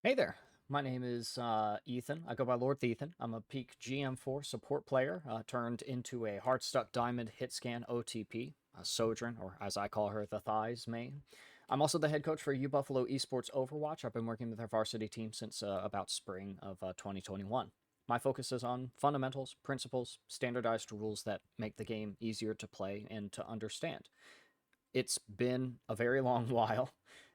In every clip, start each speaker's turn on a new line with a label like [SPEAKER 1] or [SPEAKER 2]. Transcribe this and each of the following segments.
[SPEAKER 1] Hey there. My name is Ethan. I go by Lord Ethan. I'm a peak GM4 support player turned into a Heartstuck Diamond hit scan OTP, a Sojourn, or as I call her, the Thighs main. I'm also the head coach for U Buffalo Esports Overwatch. I've been working with our varsity team since about spring of 2021. My focus is on fundamentals, principles, standardized rules that make the game easier to play and to understand. It's been a very long while,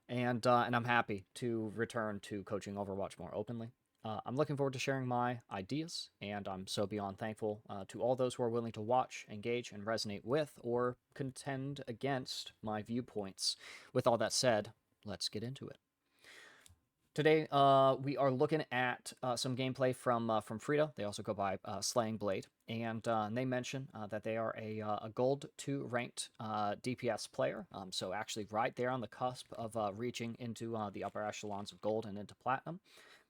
[SPEAKER 1] and I'm happy to return to coaching Overwatch more openly. I'm looking forward to sharing my ideas, and I'm so beyond thankful to all those who are willing to watch, engage, and resonate with or contend against my viewpoints. With all that said, let's get into it. Today, we are looking at some gameplay from Frido. They also go by SlayingBlade, and they mention that they are a gold 2 ranked DPS player. So actually, right there on the cusp of reaching into the upper echelons of gold and into platinum.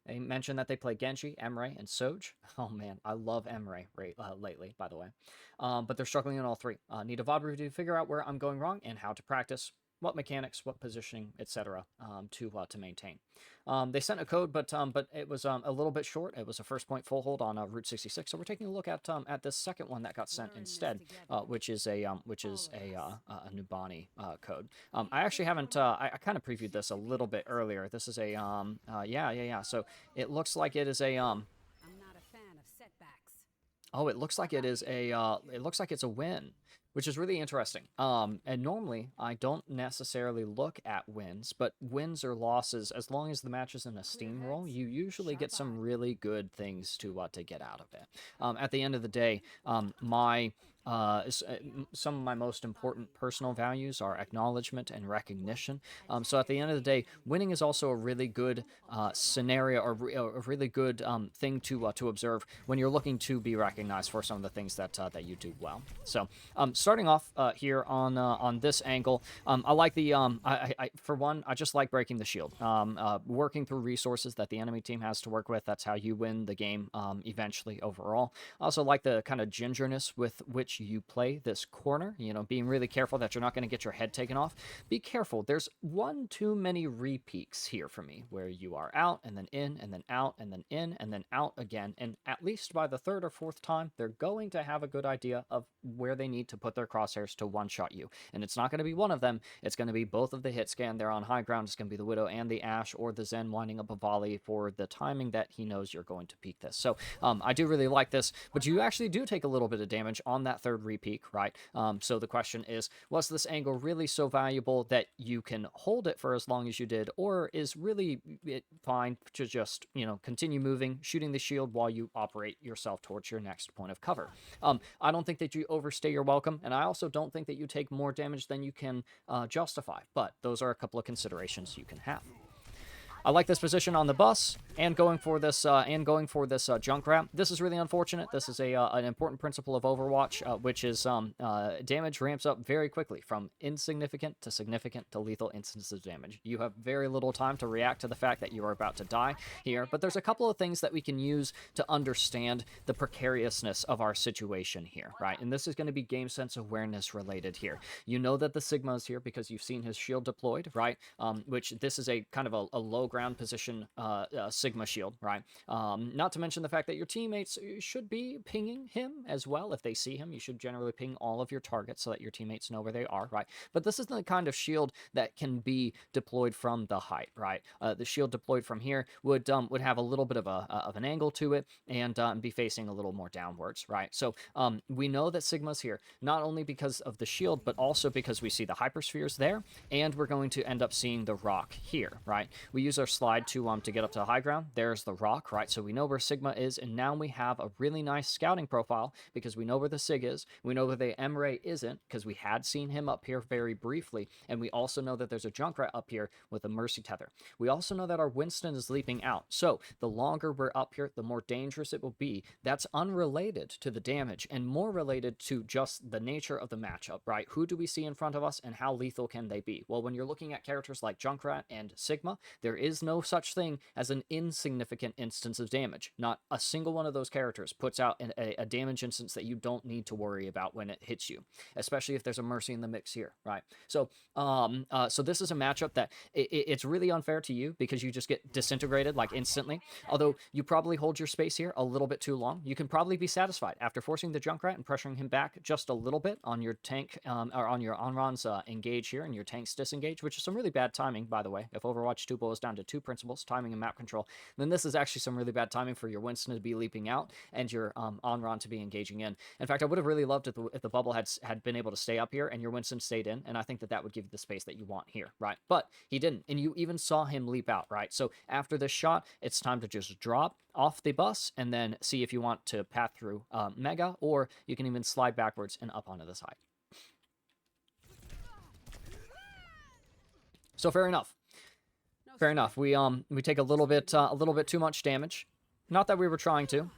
[SPEAKER 1] They mention that they play Genji, Emre, and Soj. Oh man, I love Emre lately, by the way. But they're struggling in all three. Need a VOD review to figure out where I'm going wrong and how to practice, what mechanics, what positioning, etc. To maintain. They sent a code, but it was a little bit short. It was a first point full hold on Route 66. So we're taking a look at this second one that got sent instead, which is a Nubani code. I actually haven't. I kind of previewed this a little bit earlier. This is a yeah. So it looks like it is a
[SPEAKER 2] I'm not a fan of setbacks.
[SPEAKER 1] Oh, it looks like it is a it looks like it's a win, which is really interesting. And normally I don't necessarily look at wins, but wins or losses, as long as the match is in a
[SPEAKER 2] Clear
[SPEAKER 1] steamroll,
[SPEAKER 2] heads,
[SPEAKER 1] you usually get
[SPEAKER 2] sharp
[SPEAKER 1] some
[SPEAKER 2] eyes.
[SPEAKER 1] really good things to get out of it. At the end of the day, my some of my most important personal values are acknowledgement and recognition. So at the end of the day, winning is also a really good scenario or a really good thing to observe when you're looking to be recognized for some of the things that you do well. So starting off here on this angle, I like the for one, I just like breaking the shield. Working through resources that the enemy team has to work with. That's how you win the game eventually overall. I also like the kind of gingerness with which you play this corner. You know, being really careful that you're not going to get your head taken off. Be careful. There's one too many repeats here for me, where you are out and then in and then out and then in and then out again. And at least by the third or fourth time, they're going to have a good idea of where they need to put their crosshairs to one-shot you. And it's not going to be one of them. It's going to be both of the hit scan. They're on high ground. It's going to be the Widow and the Ashe or the Zen winding up a volley for the timing that he knows you're going to peek this. So I do really like this, but you actually do take a little bit of damage on that third repeat, right? So the question is, was this angle really so valuable that you can hold it for as long as you did, or is really it fine to just, you know, continue moving, shooting the shield while you operate yourself towards your next point of cover? I don't think that you overstay your welcome, and I also don't think that you take more damage than you can justify, but those are a couple of considerations you can have. I like this position on the bus and going for this Junkrat. This is really unfortunate. This is an important principle of Overwatch, which is damage ramps up very quickly from insignificant to significant to lethal instances of damage. You have very little time to react to the fact that you are about to die here, but there's a couple of things that we can use to understand the precariousness of our situation here, right? And this is going to be game sense awareness related here. You know that the Sigma is here because you've seen his shield deployed, right? Which this is a kind of a low ground position Sigma shield, right? Not to mention the fact that your teammates should be pinging him as well. If they see him, you should generally ping all of your targets so that your teammates know where they are, right? But this is the kind of shield that can be deployed from the height, right? The shield deployed from here would have a little bit of an angle to it and be facing a little more downwards, right? So we know that Sigma's here not only because of the shield, but also because we see the hyperspheres there, and we're going to end up seeing the rock here, right? We use our slide to get up to high ground. There's the rock, right? So we know where Sigma is, and now we have a really nice scouting profile because we know where the Sig is. We know where the Emre isn't because we had seen him up here very briefly, and we also know that there's a Junkrat up here with a Mercy Tether. We also know that our Winston is leaping out. So the longer we're up here, the more dangerous it will be. That's unrelated to the damage and more related to just the nature of the matchup, right? Who do we see in front of us and how lethal can they be? Well, when you're looking at characters like Junkrat and Sigma, there is is no such thing as an insignificant instance of damage. Not a single one of those characters puts out a damage instance that you don't need to worry about when it hits you, especially if there's a mercy in the mix here, right? So so this is a matchup that it's really unfair to you because you just get disintegrated like instantly. Although you probably hold your space here a little bit too long, you can probably be satisfied after forcing the Junkrat and pressuring him back just a little bit on your tank or on your Onron's engage here and your tank's disengage, which is some really bad timing, by the way. If Overwatch 2 boils down to two principles, timing and map control, then this is actually some really bad timing for your Winston to be leaping out and your Onron to be engaging in. In fact, I would have really loved if the bubble had been able to stay up here and your Winston stayed in, and I think that would give you the space that you want here, right? But he didn't, and you even saw him leap out, right? So after this shot, it's time to just drop off the bus and then see if you want to path through Mega, or you can even slide backwards and up onto this height. So fair enough. Fair enough. We take a little bit too much damage. Not that we were trying to.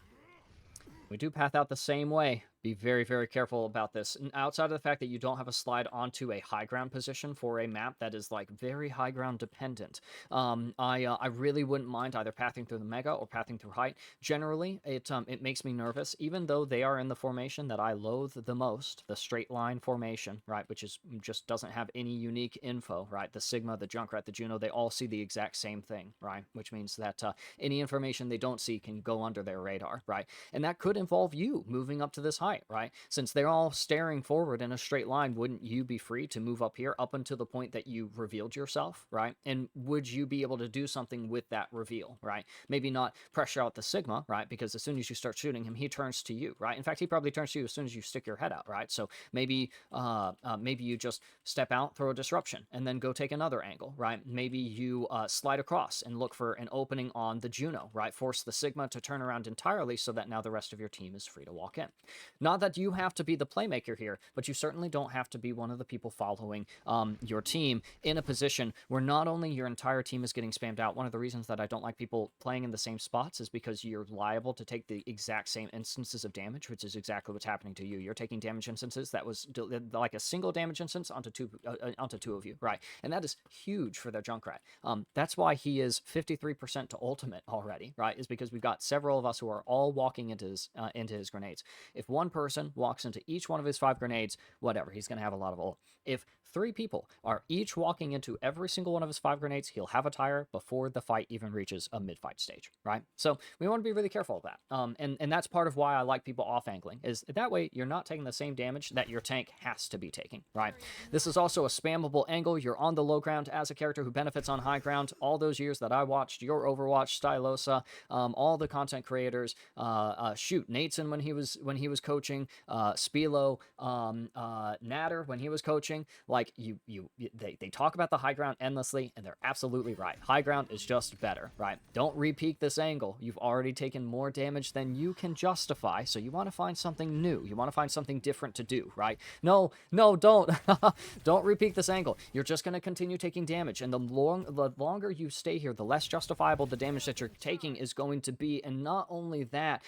[SPEAKER 1] We do path out the same way. Be very, very careful about this. And outside of the fact that you don't have a slide onto a high ground position for a map that is like very high ground dependent, I really wouldn't mind either pathing through the Mega or pathing through height. Generally, it makes me nervous, even though they are in the formation that I loathe the most, the straight line formation, right, which is just doesn't have any unique info, right? The Sigma, the Junkrat, the Juno, they all see the exact same thing, right? Which means that any information they don't see can go under their radar, right? And that could involve you moving up to this height. Right? Since they're all staring forward in a straight line, wouldn't you be free to move up here up until the point that you revealed yourself, right? And would you be able to do something with that reveal, right? Maybe not pressure out the Sigma, right? Because as soon as you start shooting him, he turns to you, right? In fact, he probably turns to you as soon as you stick your head out, right? So maybe you just step out, throw a disruption, and then go take another angle, right? Maybe you slide across and look for an opening on the Juno, right? Force the Sigma to turn around entirely so that now the rest of your team is free to walk in. Not that you have to be the playmaker here, but you certainly don't have to be one of the people following your team in a position where not only your entire team is getting spammed out. One of the reasons that I don't like people playing in the same spots is because you're liable to take the exact same instances of damage, which is exactly what's happening to you. You're taking damage instances that was like a single damage instance onto two of you, right? And that is huge for their Junkrat. That's why he is 53% to ultimate already, right? Is because we've got several of us who are all walking into his grenades. If one person walks into each one of his 5 grenades, whatever, he's going to have a lot of ult. If 3 people are each walking into every single one of his 5 grenades, he'll have a tire before the fight even reaches a mid-fight stage, right? So we want to be really careful of that. And that's part of why I like people off-angling, is that way you're not taking the same damage that your tank has to be taking, right? This is also a spammable angle. You're on the low ground as a character who benefits on high ground. All those years that I watched your Overwatch, Stylosa, all the content creators, Nateson when he was coaching, Spilo, Natter when he was coaching, like they talk about the high ground endlessly, and they're absolutely right. High ground is just better, right? Don't repeat this angle. You've already taken more damage than you can justify, so you want to find something new. You want to find something different to do, right? No, don't. Don't repeat this angle. You're just going to continue taking damage, and the longer you stay here, the less justifiable the damage that you're taking is going to be. And not only that,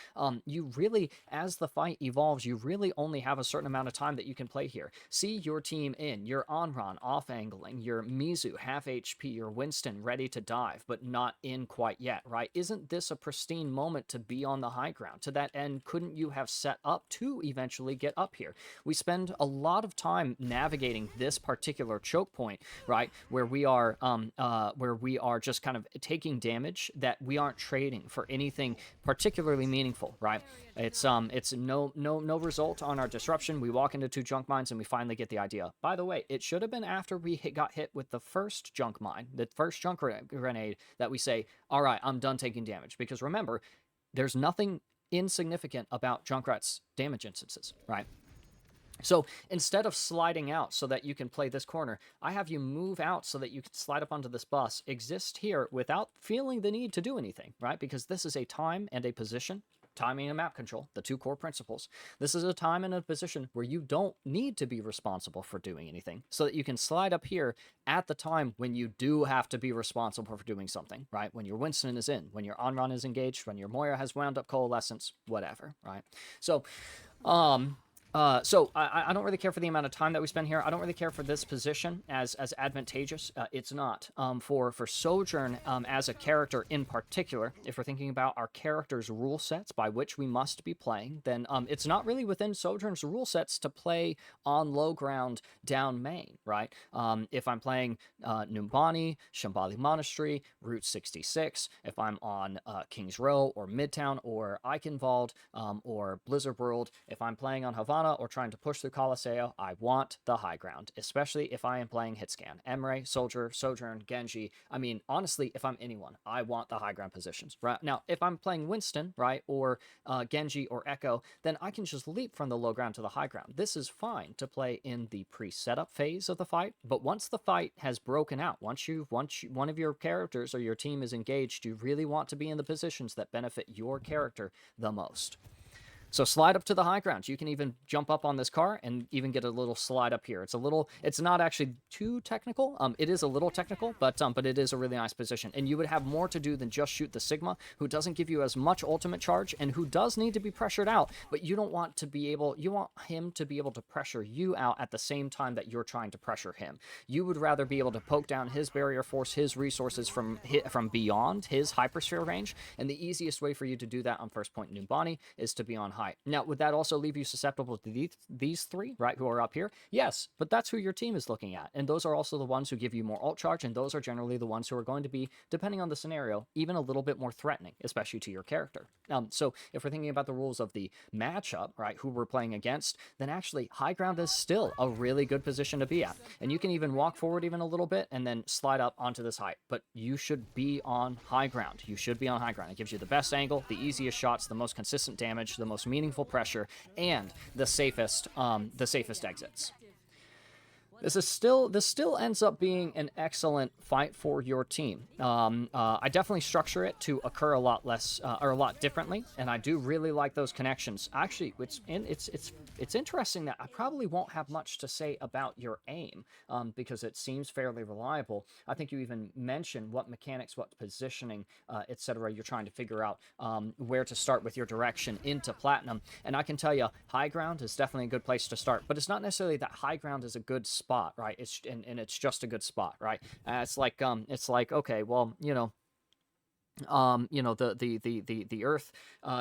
[SPEAKER 1] you really, as the fight evolves, you really only have a certain amount of time that you can play here. See your team in, your Onron off-angling, your Mizu half HP, your Winston ready to dive, but not in quite yet, right? Isn't this a pristine moment to be on the high ground? To that end, couldn't you have set up to eventually get up here? We spend a lot of time navigating this particular choke point, right, where we are just kind of taking damage that we aren't trading for anything particularly meaningful, right? It's no result on our disruption. We walk into 2 junk mines and we finally get the idea. By the way, it should have been after we got hit with the first junk mine, the first junk grenade, that we say, all right, I'm done taking damage. Because remember, there's nothing insignificant about Junkrat's damage instances, right? So instead of sliding out so that you can play this corner, I have you move out so that you can slide up onto this bus, exist here without feeling the need to do anything, right? Because this is a time and a position, timing and map control, the 2 core principles. This is a time and a position where you don't need to be responsible for doing anything, so that you can slide up here at the time when you do have to be responsible for doing something, right? When your Winston is in, when your Onron is engaged, when your Moira has wound up coalescence, whatever, right? So, So I don't really care for the amount of time that we spend here. I don't really care for this position as advantageous. It's not. For Sojourn as a character in particular, if we're thinking about our character's rule sets by which we must be playing, then it's not really within Sojourn's rule sets to play on low ground down main, right? If I'm playing Numbani, Shambali Monastery, Route 66, if I'm on King's Row or Midtown or Eichenwald or Blizzard World, if I'm playing on Havana or trying to push through Colosseo, I want the high ground, especially if I am playing Hitscan. Emre, Soldier, Sojourn, Genji. I mean, honestly, if I'm anyone, I want the high ground positions. Right now, if I'm playing Winston, right, or Genji or Echo, then I can just leap from the low ground to the high ground. This is fine to play in the pre-setup phase of the fight, but once the fight has broken out, once one of your characters or your team is engaged, you really want to be in the positions that benefit your character the most. So slide up to the high ground. You can even jump up on this car and even get a little slide up here. It's not actually too technical. It is a little technical, but it is a really nice position. And you would have more to do than just shoot the Sigma, who doesn't give you as much ultimate charge and who does need to be pressured out, but you want him to be able to pressure you out at the same time that you're trying to pressure him. You would rather be able to poke down his barrier force, his resources from beyond his hypersphere range, and the easiest way for you to do that on first point Numbani is to be on high. Now, would that also leave you susceptible to these three, right, who are up here? Yes, but that's who your team is looking at. And those are also the ones who give you more ult charge, and those are generally the ones who are going to be, depending on the scenario, even a little bit more threatening, especially to your character. So if we're thinking about the rules of the matchup, right, who we're playing against, then actually high ground is still a really good position to be at. And you can even walk forward even a little bit and then slide up onto this height. But you should be on high ground. You should be on high ground. It gives you the best angle, the easiest shots, the most consistent damage, the most meaningful pressure, and the safest exits. This still ends up being an excellent fight for your team. I definitely structure it to occur a lot less or a lot differently, and I do really like those connections. Actually, it's interesting that I probably won't have much to say about your aim because it seems fairly reliable. I think you even mentioned what mechanics, what positioning, etc. You're trying to figure out where to start with your direction into platinum, and I can tell you, high ground is definitely a good place to start. But it's not necessarily that high ground is a good spot, right? It's just a good spot, right? It's like okay, well, the Earth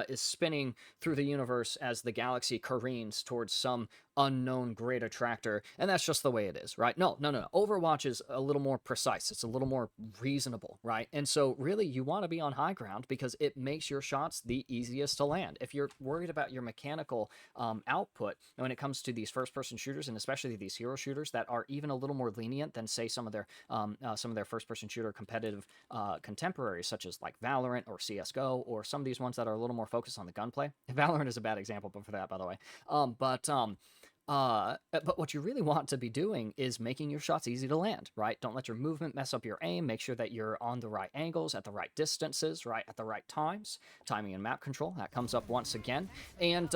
[SPEAKER 1] is spinning through the universe as the galaxy careens towards some unknown great attractor, and that's just the way it is, right? No. Overwatch is a little more precise. It's a little more reasonable, right? And so really you want to be on high ground because it makes your shots the easiest to land. If you're worried about your mechanical output, and when it comes to these first-person shooters, and especially these hero shooters that are even a little more lenient than, say, some of their first-person shooter competitive contemporaries, such as like Valorant or CSGO, or some of these ones that are a little more focused on the gunplay. Valorant is a bad example for that, by the way. But what you really want to be doing is making your shots easy to land, right? Don't let your movement mess up your aim. Make sure that you're on the right angles, at the right distances, right, at the right times. Timing and map control, that comes up once again. And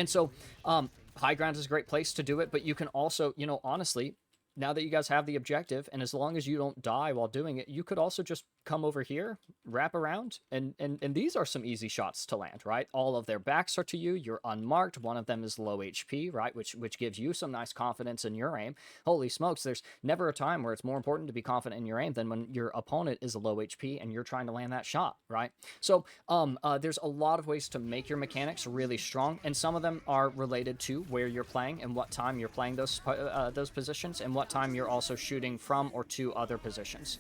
[SPEAKER 1] so high ground is a great place to do it, but you can also, honestly, now that you guys have the objective, and as long as you don't die while doing it, you could also just come over here, wrap around, and these are some easy shots to land, right? All of their backs are to you. You're unmarked. One of them is low HP, right? Which gives you some nice confidence in your aim. Holy smokes, there's never a time where it's more important to be confident in your aim than when your opponent is a low HP and you're trying to land that shot, right? So there's a lot of ways to make your mechanics really strong, and some of them are related to where you're playing and what time you're playing those positions, and what time you're also shooting from or to other positions.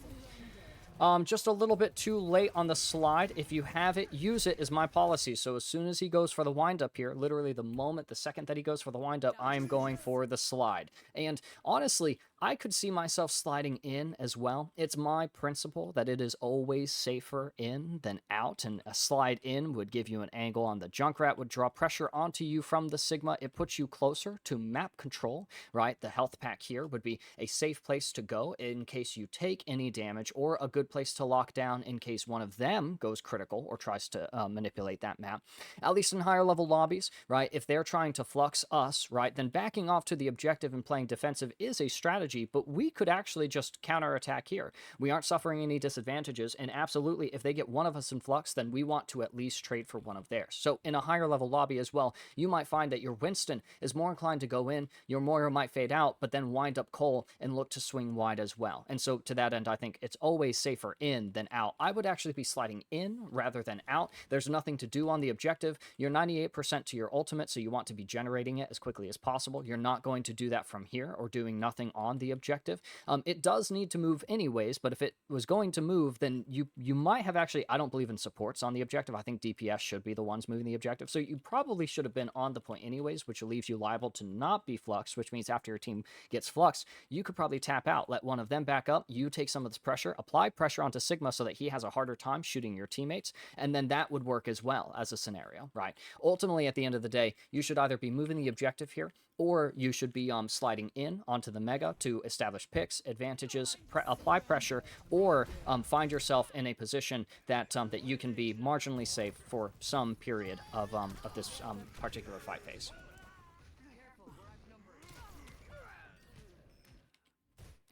[SPEAKER 1] Just a little bit too late on the slide. If you have it, use it is my policy. So as soon as he goes for the windup here, literally the second that he goes for the windup, I am going for the slide. And honestly, I could see myself sliding in as well. It's my principle that it is always safer in than out, and a slide in would give you an angle on the Junkrat, would draw pressure onto you from the Sigma. It puts you closer to map control, right? The health pack here would be a safe place to go in case you take any damage, or a good place to lock down in case one of them goes critical or tries to manipulate that map. At least in higher level lobbies, right? If they're trying to flux us, right, then backing off to the objective and playing defensive is a strategy strategy, but we could actually just counterattack here. We aren't suffering any disadvantages, and absolutely, if they get one of us in flux, then we want to at least trade for one of theirs. So in a higher level lobby as well, you might find that your Winston is more inclined to go in, your Moira might fade out, but then wind up Cole and look to swing wide as well. And so to that end, I think it's always safer in than out. I would actually be sliding in rather than out. There's nothing to do on the objective. You're 98% to your ultimate, so you want to be generating it as quickly as possible. You're not going to do that from here or doing nothing on the objective. It does need to move anyways, but if it was going to move, then you might have actually, I don't believe in supports on the objective. I think DPS should be the ones moving the objective. So you probably should have been on the point anyways, which leaves you liable to not be fluxed, which means after your team gets fluxed, you could probably tap out, let one of them back up, you take some of this pressure, apply pressure onto Sigma so that he has a harder time shooting your teammates, and then that would work as well as a scenario, right? Ultimately, at the end of the day, you should either be moving the objective here, or you should be sliding in onto the Mega to establish picks, advantages, apply pressure, or find yourself in a position that that you can be marginally safe for some period of this particular fight phase.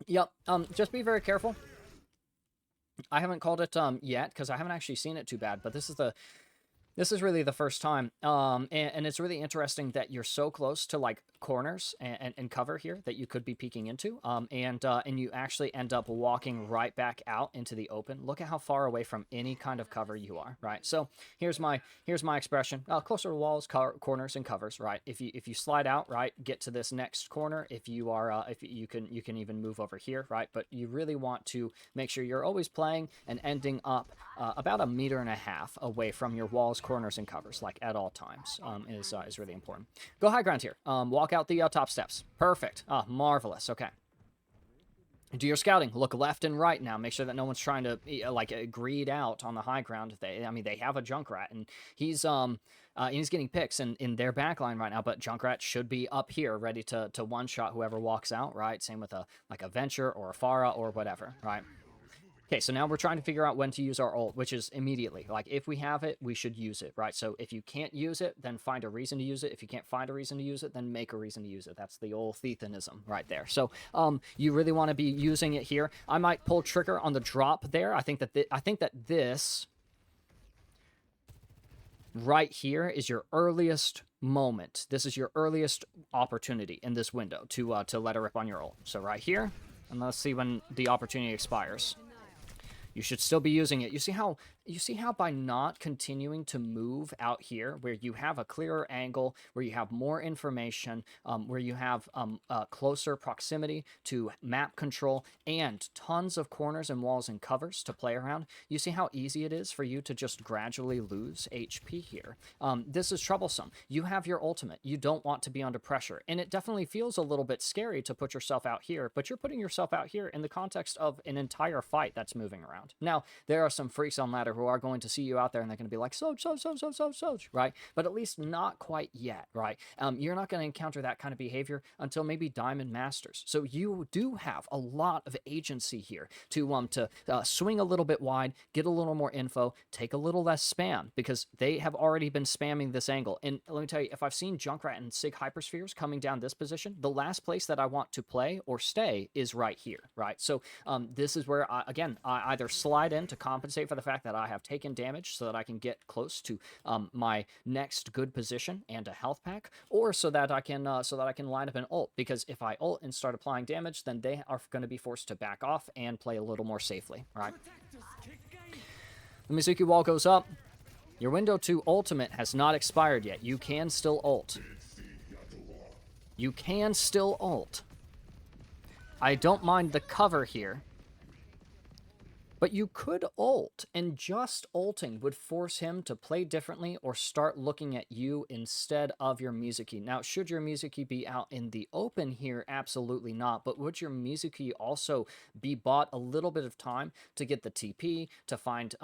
[SPEAKER 1] Yep, just be very careful. I haven't called it yet because I haven't actually seen it too bad, but this is really the first time, and it's really interesting that you're so close to like corners and cover here that you could be peeking into, and you actually end up walking right back out into the open. Look at how far away from any kind of cover you are, right? So here's my expression: closer to walls, corners, and covers, right? If you slide out, right, get to this next corner. If you are, if you can even move over here, right? But you really want to make sure you're always playing and ending up about 1.5 meters away from your walls, corners, and covers, like at all times, is really important. Go high ground here. Walk out the top steps. Perfect. Marvelous. Okay. Do your scouting. Look left and right now. Make sure that no one's trying to greed out on the high ground. They have a Junkrat, and he's getting picks in their backline right now. But Junkrat should be up here, ready to one shot whoever walks out. Right. Same with a Venture or a Pharah or whatever. Right. Okay, so now we're trying to figure out when to use our ult, which is immediately. Like, if we have it, we should use it, right? So if you can't use it, then find a reason to use it. If you can't find a reason to use it, then make a reason to use it. That's the old Theanism right there. So you really want to be using it here. I might pull trigger on the drop there. I think that this right here is your earliest moment. This is your earliest opportunity in this window to let her rip on your ult. So right here, and let's see when the opportunity expires. You should still be using it. You see how by not continuing to move out here, where you have a clearer angle, where you have more information, where you have closer proximity to map control and tons of corners and walls and covers to play around, you see how easy it is for you to just gradually lose HP here. This is troublesome. You have your ultimate. You don't want to be under pressure. And it definitely feels a little bit scary to put yourself out here, but you're putting yourself out here in the context of an entire fight that's moving around. Now, there are some freaks on ladder who are going to see you out there and they're going to be like, Soj, right? But at least not quite yet, right? You're not going to encounter that kind of behavior until maybe Diamond Masters. So you do have a lot of agency here to swing a little bit wide, get a little more info, take a little less spam, because they have already been spamming this angle. And let me tell you, if I've seen Junkrat and Sig Hyperspheres coming down this position, the last place that I want to play or stay is right here, right? So this is where, I either slide in to compensate for the fact that I have taken damage so that I can get close to my next good position and a health pack, or so that I can line up an ult, because if I ult and start applying damage, then they are going to be forced to back off and play a little more safely, right? The Mizuki wall goes up. Your window to ultimate has not expired yet. You can still ult. You can still ult. I don't mind the cover here. But you could ult, and just ulting would force him to play differently or start looking at you instead of your Mizuki. Now, should your Mizuki be out in the open here? Absolutely not. But would your Mizuki also be bought a little bit of time to get the TP, to find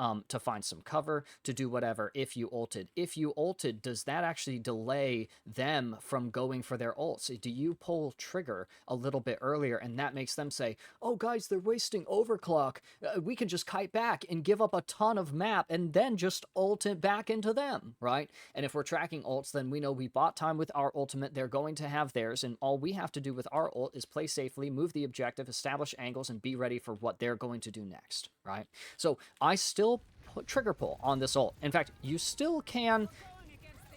[SPEAKER 1] some cover, to do whatever if you ulted? If you ulted, does that actually delay them from going for their ults? Do you pull trigger a little bit earlier, and that makes them say, oh, guys, they're wasting overclock. We can just kite back and give up a ton of map and then just ult it back into them, right? And if we're tracking ults, then we know we bought time with our ultimate. They're going to have theirs, and all we have to do with our ult is play safely, move the objective, establish angles, and be ready for what they're going to do next, right? So I still put trigger pull on this ult. In fact, you still can,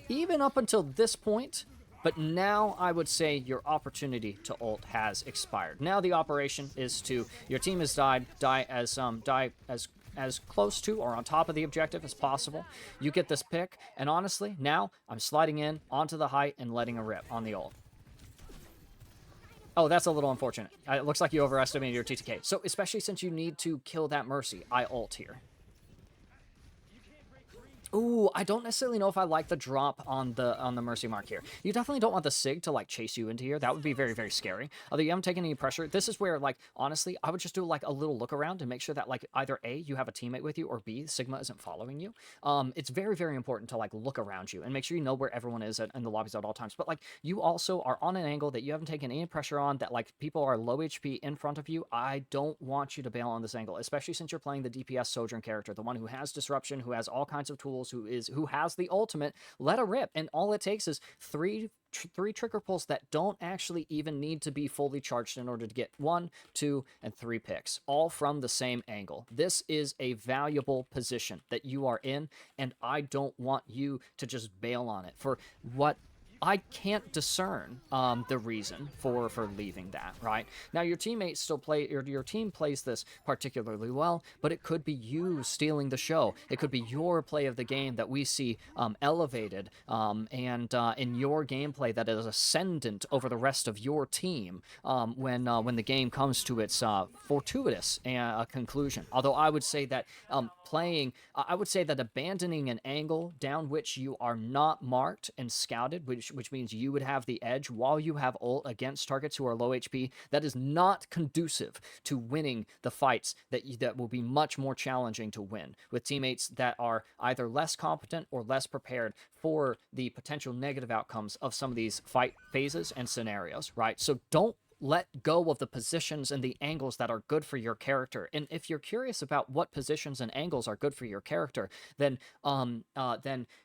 [SPEAKER 1] even up until this point, but now I would say your opportunity to ult has expired. Now the operation is to, your team has died, die as close to or on top of the objective as possible. You get this pick, and honestly, now I'm sliding in onto the height and letting a rip on the ult. Oh, that's a little unfortunate. It looks like you overestimated your TTK. So especially since you need to kill that Mercy, I ult here. Ooh, I don't necessarily know if I like the drop on the Mercy mark here. You definitely don't want the Sig to, like, chase you into here. That would be very, very scary. Although you haven't taken any pressure. This is where, like, honestly, I would just do, like, a little look around and make sure that, like, either A, you have a teammate with you, or B, Sigma isn't following you. It's very, very important to, like, look around you and make sure you know where everyone is in the lobbies at all times. But, like, you also are on an angle that you haven't taken any pressure on, that, like, people are low HP in front of you. I don't want you to bail on this angle, especially since you're playing the DPS Sojourn character, the one who has disruption, who has all kinds of tools, who has the ultimate. Let a rip, and all it takes is three trigger pulls that don't actually even need to be fully charged in order to get 1, 2, and 3 picks, all from the same angle. This is a valuable position that you are in, and I don't want you to just bail on it for what I can't discern the reason for leaving that, right? Now, your teammates still play, your team plays this particularly well, but it could be you stealing the show. It could be your play of the game that we see elevated, and in your gameplay that is ascendant over the rest of your team when the game comes to its fortuitous conclusion. Although I would say that I would say that abandoning an angle down which you are not marked and scouted, which means you would have the edge while you have ult against targets who are low HP, that is not conducive to winning the fights that will be much more challenging to win with teammates that are either less competent or less prepared for the potential negative outcomes of some of these fight phases and scenarios, right? So don't let go of the positions and the angles that are good for your character. And if you're curious about what positions and angles are good for your character, then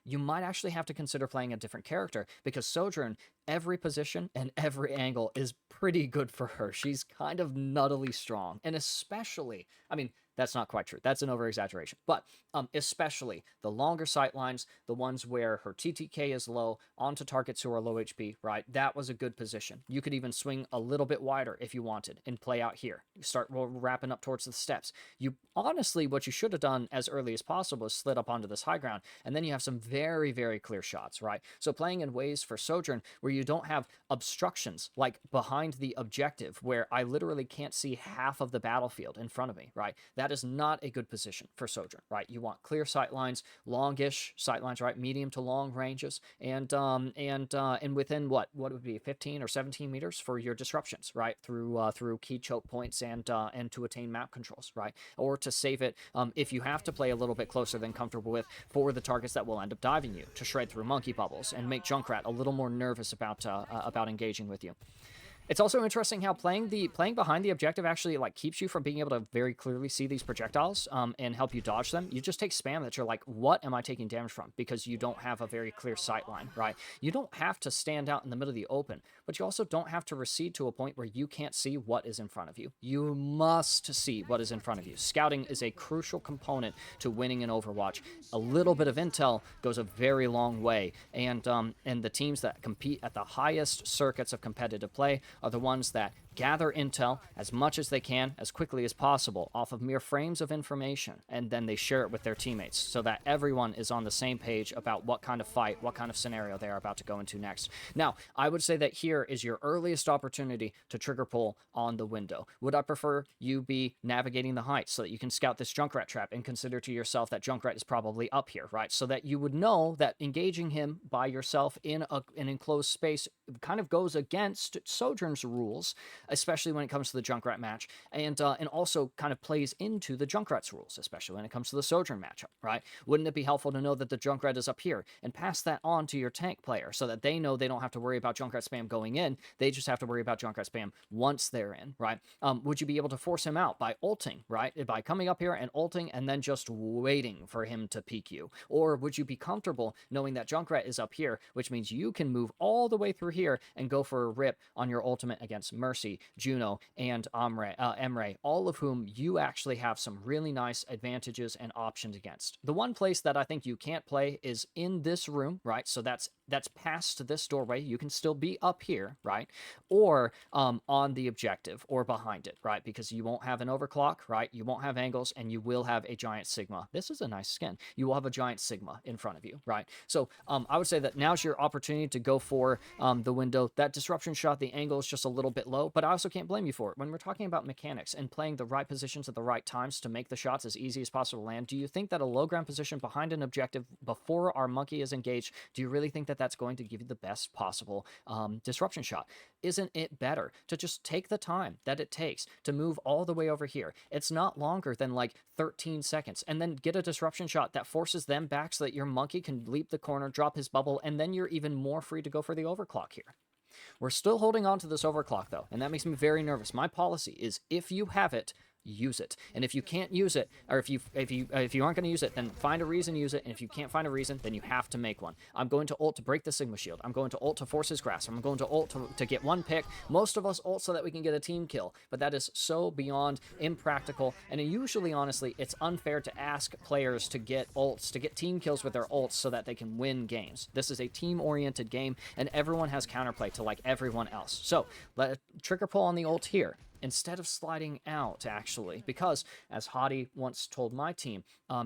[SPEAKER 1] you might actually have to consider playing a different character, because Sojourn, every position and every angle is pretty good for her. She's kind of nuttily strong, and especially, I mean, that's not quite true. That's an over-exaggeration. But especially the longer sight lines, the ones where her TTK is low, onto targets who are low HP, right? That was a good position. You could even swing a little bit wider if you wanted and play out here. You start wrapping up towards the steps. You honestly, what you should have done as early as possible is slid up onto this high ground, and then you have some very, very clear shots, right? So playing in ways for Sojourn where you don't have obstructions like behind the objective, where I literally can't see half of the battlefield in front of me, right? That is not a good position for Sojourn, right? You want clear sight lines, longish sight lines, right? Medium to long ranges, and within what would be 15 or 17 meters for your disruptions, right? Through key choke points and to attain map controls, right? Or to save it if you have to play a little bit closer than comfortable with for the targets that will end up diving you, to shred through monkey bubbles and make Junkrat a little more nervous about engaging with you. It's also interesting how playing behind the objective actually, like, keeps you from being able to very clearly see these projectiles and help you dodge them. You just take spam that you're like, what am I taking damage from? Because you don't have a very clear sight line, right? You don't have to stand out in the middle of the open, but you also don't have to recede to a point where you can't see what is in front of you. You must see what is in front of you. Scouting is a crucial component to winning in Overwatch. A little bit of intel goes a very long way, and the teams that compete at the highest circuits of competitive play are the ones that gather intel as much as they can, as quickly as possible, off of mere frames of information, and then they share it with their teammates so that everyone is on the same page about what kind of fight, what kind of scenario they are about to go into next. Now, I would say that here is your earliest opportunity to trigger pull on the window. Would I prefer you be navigating the heights so that you can scout this Junkrat trap and consider to yourself that Junkrat is probably up here, right? So that you would know that engaging him by yourself in an enclosed space kind of goes against Sojourn's rules, especially when it comes to the Junkrat match, and also kind of plays into the Junkrat's rules, especially when it comes to the Sojourn matchup, right? Wouldn't it be helpful to know that the Junkrat is up here and pass that on to your tank player so that they know they don't have to worry about Junkrat spam going in, they just have to worry about Junkrat spam once they're in, right? Would you be able to force him out by ulting, right? By coming up here and ulting and then just waiting for him to peek you? Or would you be comfortable knowing that Junkrat is up here, which means you can move all the way through here and go for a rip on your ultimate against Mercy, Juno, and Emre, all of whom you actually have some really nice advantages and options against. The one place that I think you can't play is in this room, right? So that's past this doorway. You can still be up here, right? Or on the objective or behind it, right? Because you won't have an overclock, right? You won't have angles, and you will have a giant Sigma. This is a nice skin. You will have a giant Sigma in front of you, right? So I would say that now's your opportunity to go for the window. That disruption shot, the angle is just a little bit low, but I also can't blame you for it. When we're talking about mechanics and playing the right positions at the right times to make the shots as easy as possible to land, do you think that a low ground position behind an objective before our monkey is engaged, do you really think that that's going to give you the best possible disruption shot? Isn't it better to just take the time that it takes to move all the way over here? It's not longer than like 13 seconds, and then get a disruption shot that forces them back so that your monkey can leap the corner, drop his bubble, and then you're even more free to go for the overclock here. We're still holding on to this overclock though, and that makes me very nervous. My policy is if you have it, use it. And if you can't use it, or if you aren't going to use it, then find a reason to use it. And if you can't find a reason, then you have to make one. I'm going to ult to break the Sigma shield. I'm going to ult to force his grasp. I'm going to ult to get one pick. Most of us ult so that we can get a team kill, but that is so beyond impractical. And usually, honestly, it's unfair to ask players to get ults, to get team kills with their ults so that they can win games. This is a team-oriented game, and everyone has counterplay to like everyone else. So let a trigger pull on the ult here, instead of sliding out, actually, because as Hadi once told my team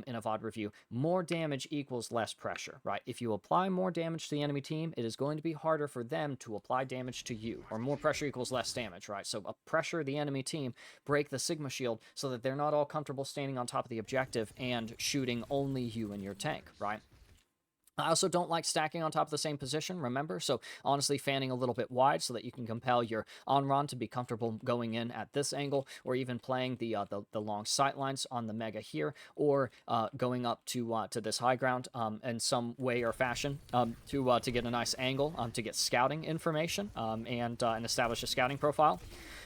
[SPEAKER 1] in a VOD review, more damage equals less pressure, right? If you apply more damage to the enemy team, it is going to be harder for them to apply damage to you, or more pressure equals less damage, right? So pressure the enemy team, break the Sigma shield so that they're not all comfortable standing on top of the objective and shooting only you and your tank, right? I also don't like stacking on top of the same position, remember? So honestly, fanning a little bit wide so that you can compel your Onron to be comfortable going in at this angle, or even playing the long sight lines on the Mega here, or going up to this high ground in some way or fashion to get a nice angle to get scouting information and establish a scouting profile.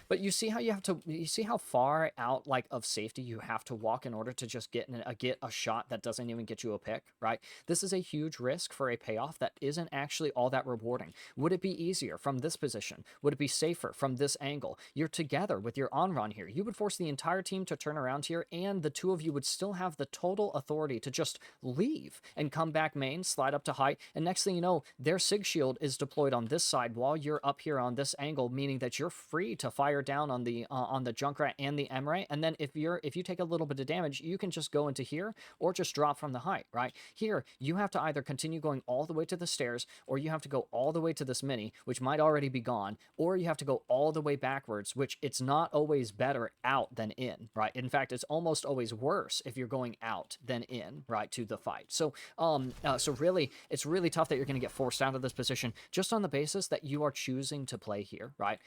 [SPEAKER 1] But you see how you see how far out like of safety you have to walk in order to just get a shot that doesn't even get you a pick, right? This is a huge risk for a payoff that isn't actually all that rewarding. Would it be easier from this position? Would it be safer from this angle? You're together with your on-run here. You would force the entire team to turn around here, and the two of you would still have the total authority to just leave and come back main, slide up to height, and next thing you know, their Sig shield is deployed on this side while you're up here on this angle, meaning that you're free to fire down on the Junkrat and the Emre, and then if you take a little bit of damage, you can just go into here or just drop from the height, right? Here, you have to either continue going all the way to the stairs, or you have to go all the way to this mini, which might already be gone, or you have to go all the way backwards, which it's not always better out than in, right? In fact, it's almost always worse if you're going out than in, right, to the fight. So, so really, it's really tough that you're going to get forced out of this position just on the basis that you are choosing to play here, right?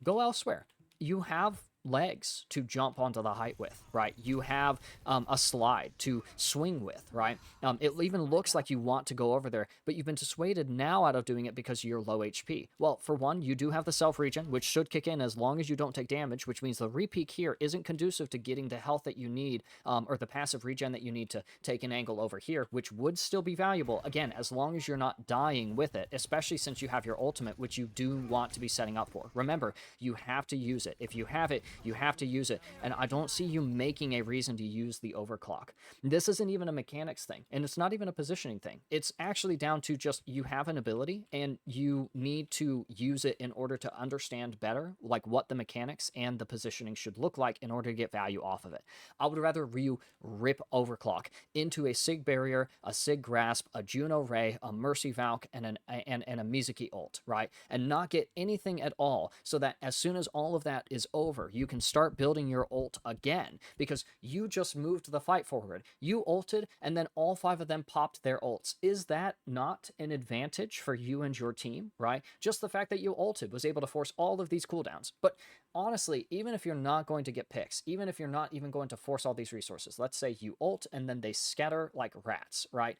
[SPEAKER 1] Go elsewhere. You have legs to jump onto the height with, right? You have a slide to swing with, right? It even looks like you want to go over there, but you've been dissuaded now out of doing it because you're low HP. Well, for one, you do have the self-regen, which should kick in as long as you don't take damage, which means the repeak here isn't conducive to getting the health that you need, or the passive regen that you need to take an angle over here, which would still be valuable, again, as long as you're not dying with it, especially since you have your ultimate, which you do want to be setting up for. Remember, you have to use it. If you have it, you have to use it, and I don't see you making a reason to use the overclock. This isn't even a mechanics thing, and it's not even a positioning thing. It's actually down to just you have an ability, and you need to use it in order to understand better, like what the mechanics and the positioning should look like in order to get value off of it. I would rather you rip overclock into a Sig barrier, a Sig grasp, a Juno Ray, a Mercy Valk, and a Mizuki ult, right? And not get anything at all, so that as soon as all of that is over, you you can start building your ult again, because you just moved the fight forward. You ulted, and then all 5 of them popped their ults. Is that not an advantage for you and your team, right? Just the fact that you ulted was able to force all of these cooldowns. But honestly, even if you're not going to get picks, even if you're not even going to force all these resources, let's say you ult and then they scatter like rats, right?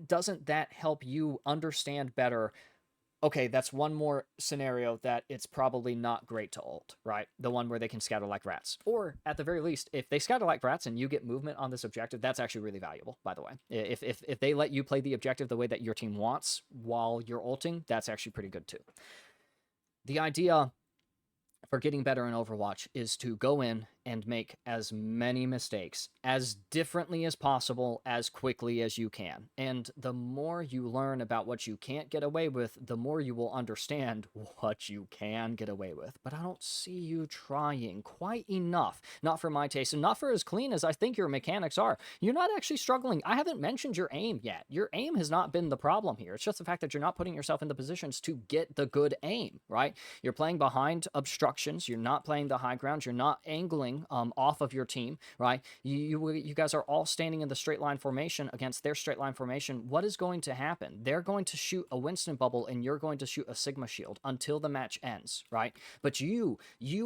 [SPEAKER 1] Doesn't that help you understand better? Okay, that's one more scenario that it's probably not great to ult, right? The one where they can scatter like rats. Or at the very least, if they scatter like rats and you get movement on this objective, that's actually really valuable, by the way. If they let you play the objective the way that your team wants while you're ulting, that's actually pretty good too. The idea for getting better in Overwatch is to go in and make as many mistakes as differently as possible, as quickly as you can. And the more you learn about what you can't get away with, the more you will understand what you can get away with. But I don't see you trying quite enough. Not for my taste, and not for as clean as I think your mechanics are. You're not actually struggling. I haven't mentioned your aim yet. Your aim has not been the problem here. It's just the fact that you're not putting yourself in the positions to get the good aim, right? You're playing behind obstructions. You're not playing the high ground. You're not angling off of your team, right? You guys are all standing in the straight line formation against their straight line formation. What is going to happen? They're going to shoot a Winston bubble and you're going to shoot a Sigma shield until the match ends, right? But you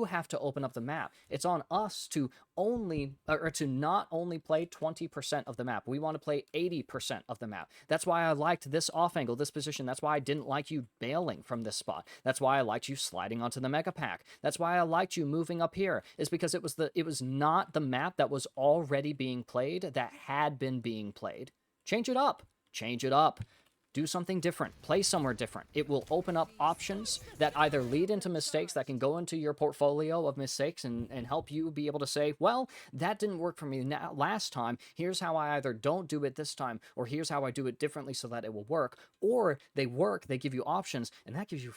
[SPEAKER 1] have to open up the map. It's on us to not only play 20% of the map. We want to play 80% of the map. That's why I liked this off angle, this position. That's why I didn't like you bailing from this spot. That's why I liked you sliding onto the mega pack. That's why I liked you moving up here, is because it was not the map that was already being played, that had been being played. Change it up. Change it up. Do something different. Play somewhere different. It will open up options that either lead into mistakes that can go into your portfolio of mistakes and help you be able to say, well, that didn't work for me last time. Here's how I either don't do it this time, or here's how I do it differently so that it will work. Or they work, they give you options, and that gives you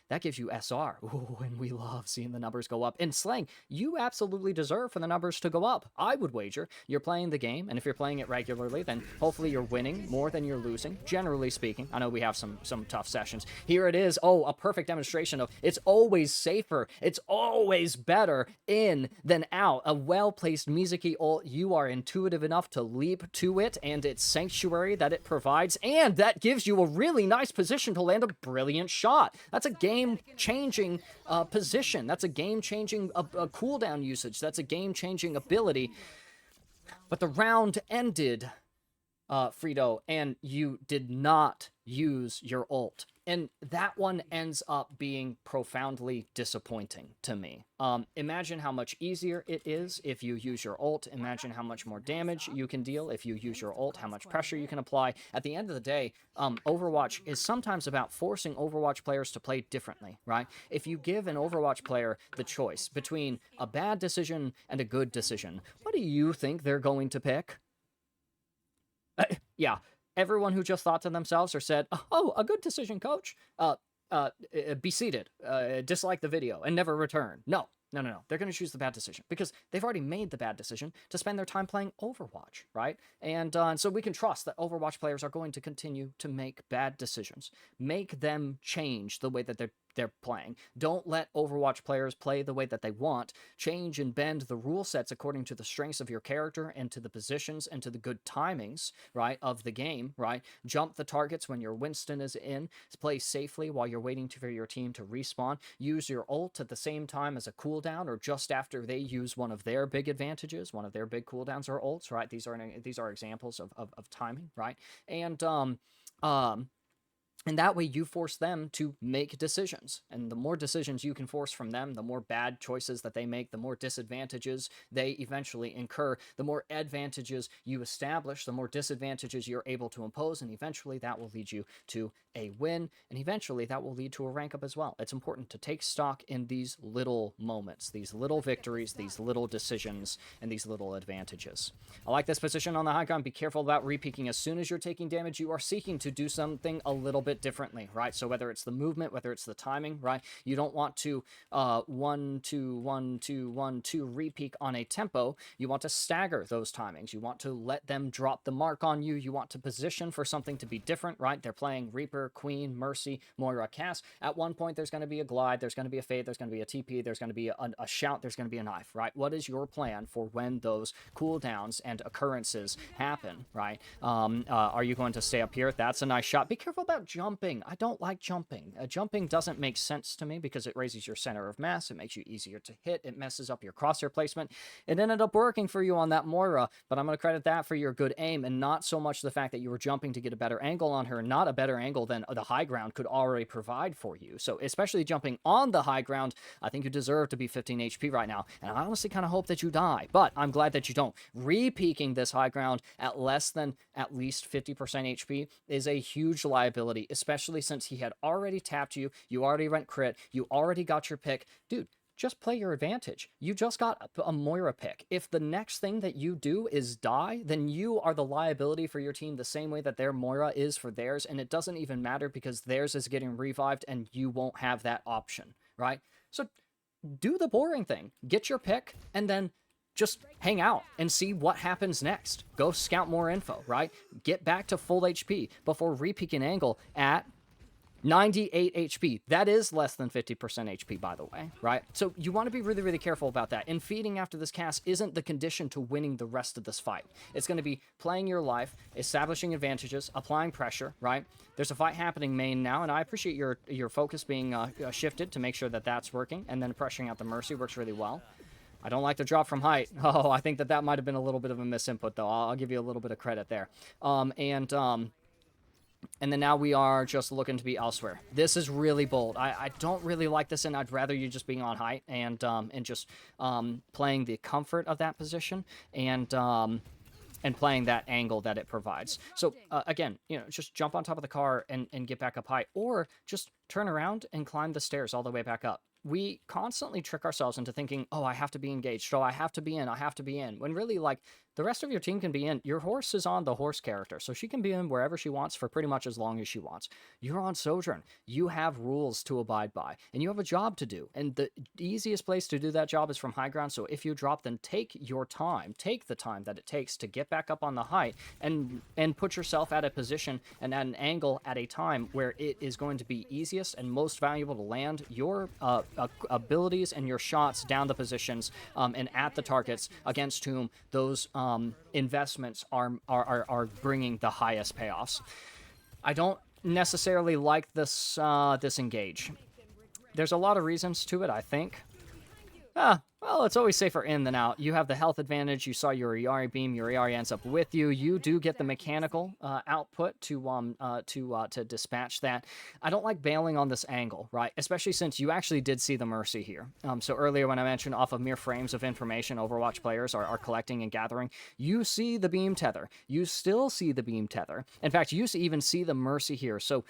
[SPEAKER 1] that gives you SR. Ooh, and we love seeing the numbers go up. In Slaying, you absolutely deserve for the numbers to go up. I would wager you're playing the game, and if you're playing it regularly, then hopefully you're winning more than you're losing, generally speaking. I know we have some tough sessions. Here it is. Oh, a perfect demonstration of it's always safer. It's always better in than out. A well-placed Mizuki ult. You are intuitive enough to leap to it and its sanctuary that it provides, and that gives you a really nice position to land a brilliant shot. That's a game-changing position. That's a game-changing cooldown usage. That's a game-changing ability. But the round ended, Frido, and you did not use your ult. And that one ends up being profoundly disappointing to me. Imagine how much easier it is if you use your ult. Imagine how much more damage you can deal if you use your ult, how much pressure you can apply. At the end of the day, Overwatch is sometimes about forcing Overwatch players to play differently, right? If you give an Overwatch player the choice between a bad decision and a good decision, what do you think they're going to pick? Yeah, everyone who just thought to themselves or said, oh, a good decision, coach, be seated, dislike the video, and never return. No. They're going to choose the bad decision because they've already made the bad decision to spend their time playing Overwatch, right? And so we can trust that Overwatch players are going to continue to make bad decisions. Make them change the way that they're playing. Don't let Overwatch players play the way that they want. Change and bend the rule sets according to the strengths of your character and to the positions and to the good timings, right, of the game, right? Jump the targets when your Winston is in. Play safely while you're waiting for your team to respawn. Use your ult at the same time as a cooldown or just after they use one of their big advantages, one of their big cooldowns or ults, right? These are examples of timing, right? And that way you force them to make decisions. And the more decisions you can force from them, the more bad choices that they make, the more disadvantages they eventually incur, the more advantages you establish, the more disadvantages you're able to impose, and eventually that will lead you to a win, and eventually that will lead to a rank up as well. It's important to take stock in these little moments, these little victories, these little decisions, and these little advantages. I like this position on the high ground. Be careful about repeaking. As soon as you're taking damage, you are seeking to do something a little bit bit differently, right? So whether it's the movement, whether it's the timing, right? You don't want to 1 2 1 2 1 2 repeat on a tempo. You want to stagger those timings. You want to let them drop the mark on you. You want to position for something to be different, right? They're playing Reaper, Queen, Mercy, Moira, Cass. At one point, there's going to be a glide, there's going to be a fade, there's going to be a TP, there's going to be a shout, there's going to be a knife, right? What is your plan for when those cooldowns and occurrences happen, right? Are you going to stay up here? That's a nice shot. Be careful about jumping. I don't like jumping. Jumping doesn't make sense to me because it raises your center of mass. It makes you easier to hit. It messes up your crosshair placement. It ended up working for you on that Moira, but I'm going to credit that for your good aim and not so much the fact that you were jumping to get a better angle on her, not a better angle than the high ground could already provide for you. So especially jumping on the high ground, I think you deserve to be 15 HP right now, and I honestly kind of hope that you die, but I'm glad that you don't. Re-peaking this high ground at less than at least 50% HP is a huge liability, especially since he had already tapped you, you already went crit, you already got your pick. Dude, just play your advantage. You just got a Moira pick. If the next thing that you do is die, then you are the liability for your team the same way that their Moira is for theirs, and it doesn't even matter because theirs is getting revived and you won't have that option, right? So do the boring thing. Get your pick and then just hang out and see what happens next. Go scout more info, right? Get back to full HP before re-peaking angle at 98 HP. That is less than 50% HP, by the way, right? So you want to be really, really careful about that. And feeding after this cast isn't the condition to winning the rest of this fight. It's going to be playing your life, establishing advantages, applying pressure, right? There's a fight happening main now, and I appreciate your focus being shifted to make sure that that's working, and then pressuring out the Mercy works really well. I don't like the drop from height. Oh, I think that might have been a little bit of a misinput, though. I'll give you a little bit of credit there. And then now we are just looking to be elsewhere. This is really bold. I don't really like this, and I'd rather you just being on height and just playing the comfort of that position and playing that angle that it provides. So again, just jump on top of the car and get back up high, or just turn around and climb the stairs all the way back up. We constantly trick ourselves into thinking, oh, I have to be engaged, oh, I have to be in, when really, like, the rest of your team can be in. Your horse is on the horse character, so she can be in wherever she wants for pretty much as long as she wants. You're on Sojourn. You have rules to abide by, and you have a job to do, and the easiest place to do that job is from high ground, so if you drop, then take your time. Take the time that it takes to get back up on the height and put yourself at a position and at an angle at a time where it is going to be easiest and most valuable to land your abilities and your shots down the positions and at the targets against whom those investments are bringing the highest payoffs. I don't necessarily like this this engage. There's a lot of reasons to it, I think. Well, it's always safer in than out. You have the health advantage. You saw your Iari beam. Your Iari ends up with you. You do get the mechanical output to dispatch that. I don't like bailing on this angle, right? Especially since you actually did see the Mercy here. So earlier when I mentioned off of mere frames of information Overwatch players are collecting and gathering, you see the beam tether. You still see the beam tether. In fact, you even see the Mercy here. So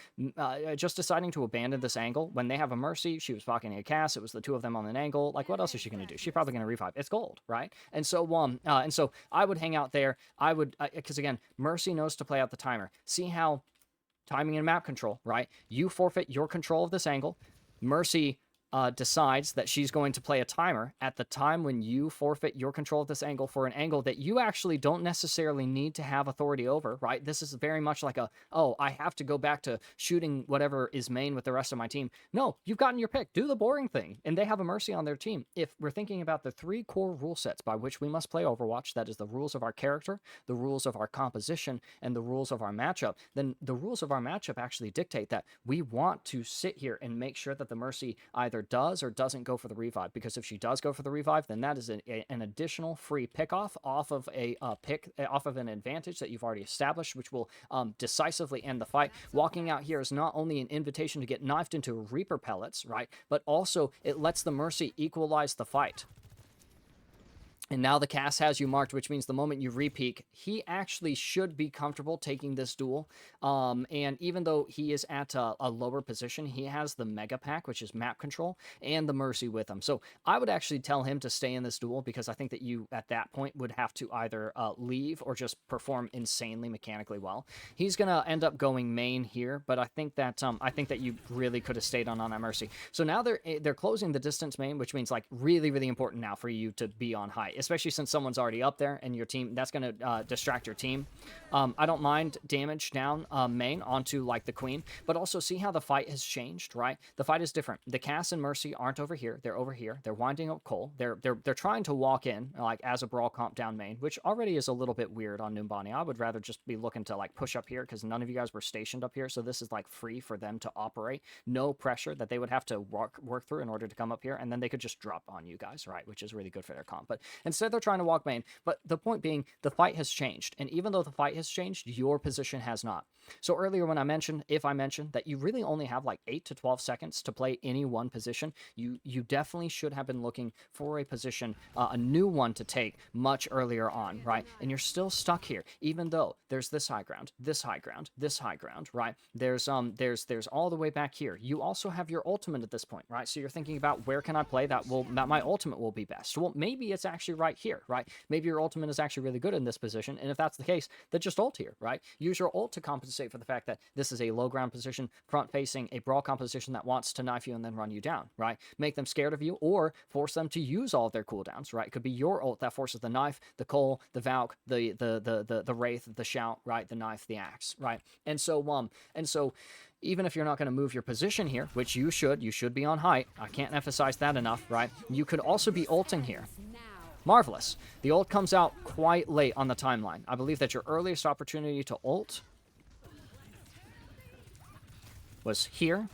[SPEAKER 1] just deciding to abandon this angle when they have a Mercy, she was blocking a cast. It was the two of them on an angle. Like, what else is she going to do? She's probably going to revive. It's gold, right? And so I would hang out there. I would, because again, Mercy knows to play out the timer. See how timing and map control, right? You forfeit your control of this angle. Mercy decides that she's going to play a timer at the time when you forfeit your control of this angle for an angle that you actually don't necessarily need to have authority over, right? This is very much like I have to go back to shooting whatever is main with the rest of my team. No, you've gotten your pick. Do the boring thing. And they have a Mercy on their team. If we're thinking about the 3 core rule sets by which we must play Overwatch, that is the rules of our character, the rules of our composition, and the rules of our matchup, then the rules of our matchup actually dictate that we want to sit here and make sure that the Mercy either does or doesn't go for the revive, because if she does go for the revive, then that is an additional free pick-off off of an advantage that you've already established, which will decisively end the fight. Walking out here is not only an invitation to get knifed into Reaper pellets, right, but also it lets the Mercy equalize the fight. And now the cast has you marked, which means the moment you repeak, he actually should be comfortable taking this duel. And even though he is at a lower position, he has the Mega Pack, which is map control, and the Mercy with him. So I would actually tell him to stay in this duel because I think that you, at that point, would have to either leave or just perform insanely mechanically well. He's going to end up going main here, but I think that you really could have stayed on that Mercy. So now they're closing the distance main, which means like really, really important now for you to be on height, especially since someone's already up there and your team, that's going to distract your team. I don't mind damage down main onto like the queen, but also see how the fight has changed, right? The fight is different. The Cass and Mercy aren't over here. They're over here. They're winding up Cole. They're trying to walk in like as a brawl comp down main, which already is a little bit weird on Numbani. I would rather just be looking to like push up here because none of you guys were stationed up here. So this is like free for them to operate. No pressure that they would have to work through in order to come up here. And then they could just drop on you guys, right? Which is really good for their comp. But instead they're trying to walk main. But the point being, the fight has changed. And even though the fight has changed, your position has not. So earlier when I mentioned that you really only have like 8 to 12 seconds to play any one position, you definitely should have been looking for a position, a new one to take much earlier on, right? And you're still stuck here, even though there's this high ground, this high ground, this high ground, right? There's all the way back here. You also have your ultimate at this point, right? So you're thinking about where can I play that my ultimate will be best. Well, maybe it's actually right here, right? Maybe your ultimate is actually really good in this position, and if that's the case, then just ult here, right? Use your ult to compensate for the fact that this is a low ground position, front facing, a brawl composition that wants to knife you and then run you down, right? Make them scared of you or force them to use all of their cooldowns, right? It could be your ult that forces the knife, the Cole, the Valk, the Wraith, the Shout, right? The knife, the axe, right? And so even if you're not going to move your position here, which you should be on height. I can't emphasize that enough, right? You could also be ulting here. Marvelous. The ult comes out quite late on the timeline. I believe that your earliest opportunity to ult was here,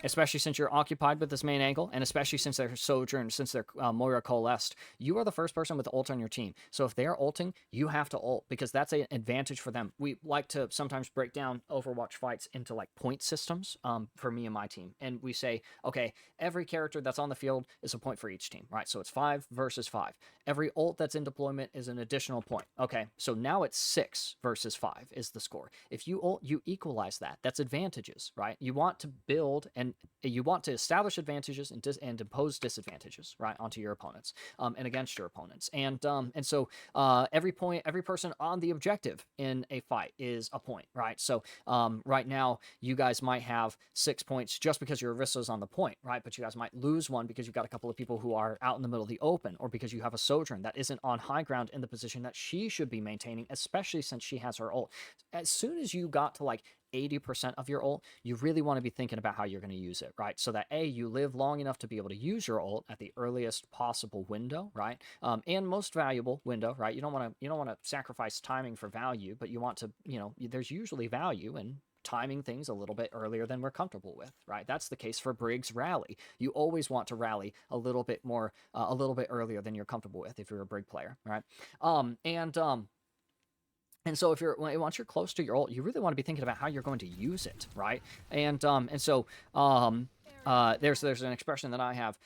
[SPEAKER 1] especially since you're occupied with this main angle, and especially since they're Sojourn, since they're Moira coalesced. You are the first person with ult on your team. So if they're ulting, you have to ult, because that's an advantage for them. We like to sometimes break down Overwatch fights into like point systems for me and my team. And we say, okay, every character that's on the field is a point for each team, right? So it's 5 versus 5. Every ult that's in deployment is an additional point. Okay, so now it's 6 versus 5 is the score. If you ult, you equalize that. That's advantages, right? You want to build and you want to establish advantages and impose disadvantages, right, onto your opponents and against your opponents. And so every person on the objective in a fight is a point, right? So right now you guys might have 6 points just because your Arissa's on the point, right? But you guys might lose one because you've got a couple of people who are out in the middle of the open, or because you have a Sojourn that isn't on high ground in the position that she should be maintaining, especially since she has her ult. As soon as you got to like 80% of your ult, you really want to be thinking about how you're going to use it, right? So that A, you live long enough to be able to use your ult at the earliest possible window, right? And most valuable window, right? You don't want to sacrifice timing for value, but you want to, there's usually value in timing things a little bit earlier than we're comfortable with, right? That's the case for Briggs rally. You always want to rally a little bit more, a little bit earlier than you're comfortable with if you're a Brig player, right? And so once you're close to your ult, you really want to be thinking about how you're going to use it, right? So there's an expression that I have,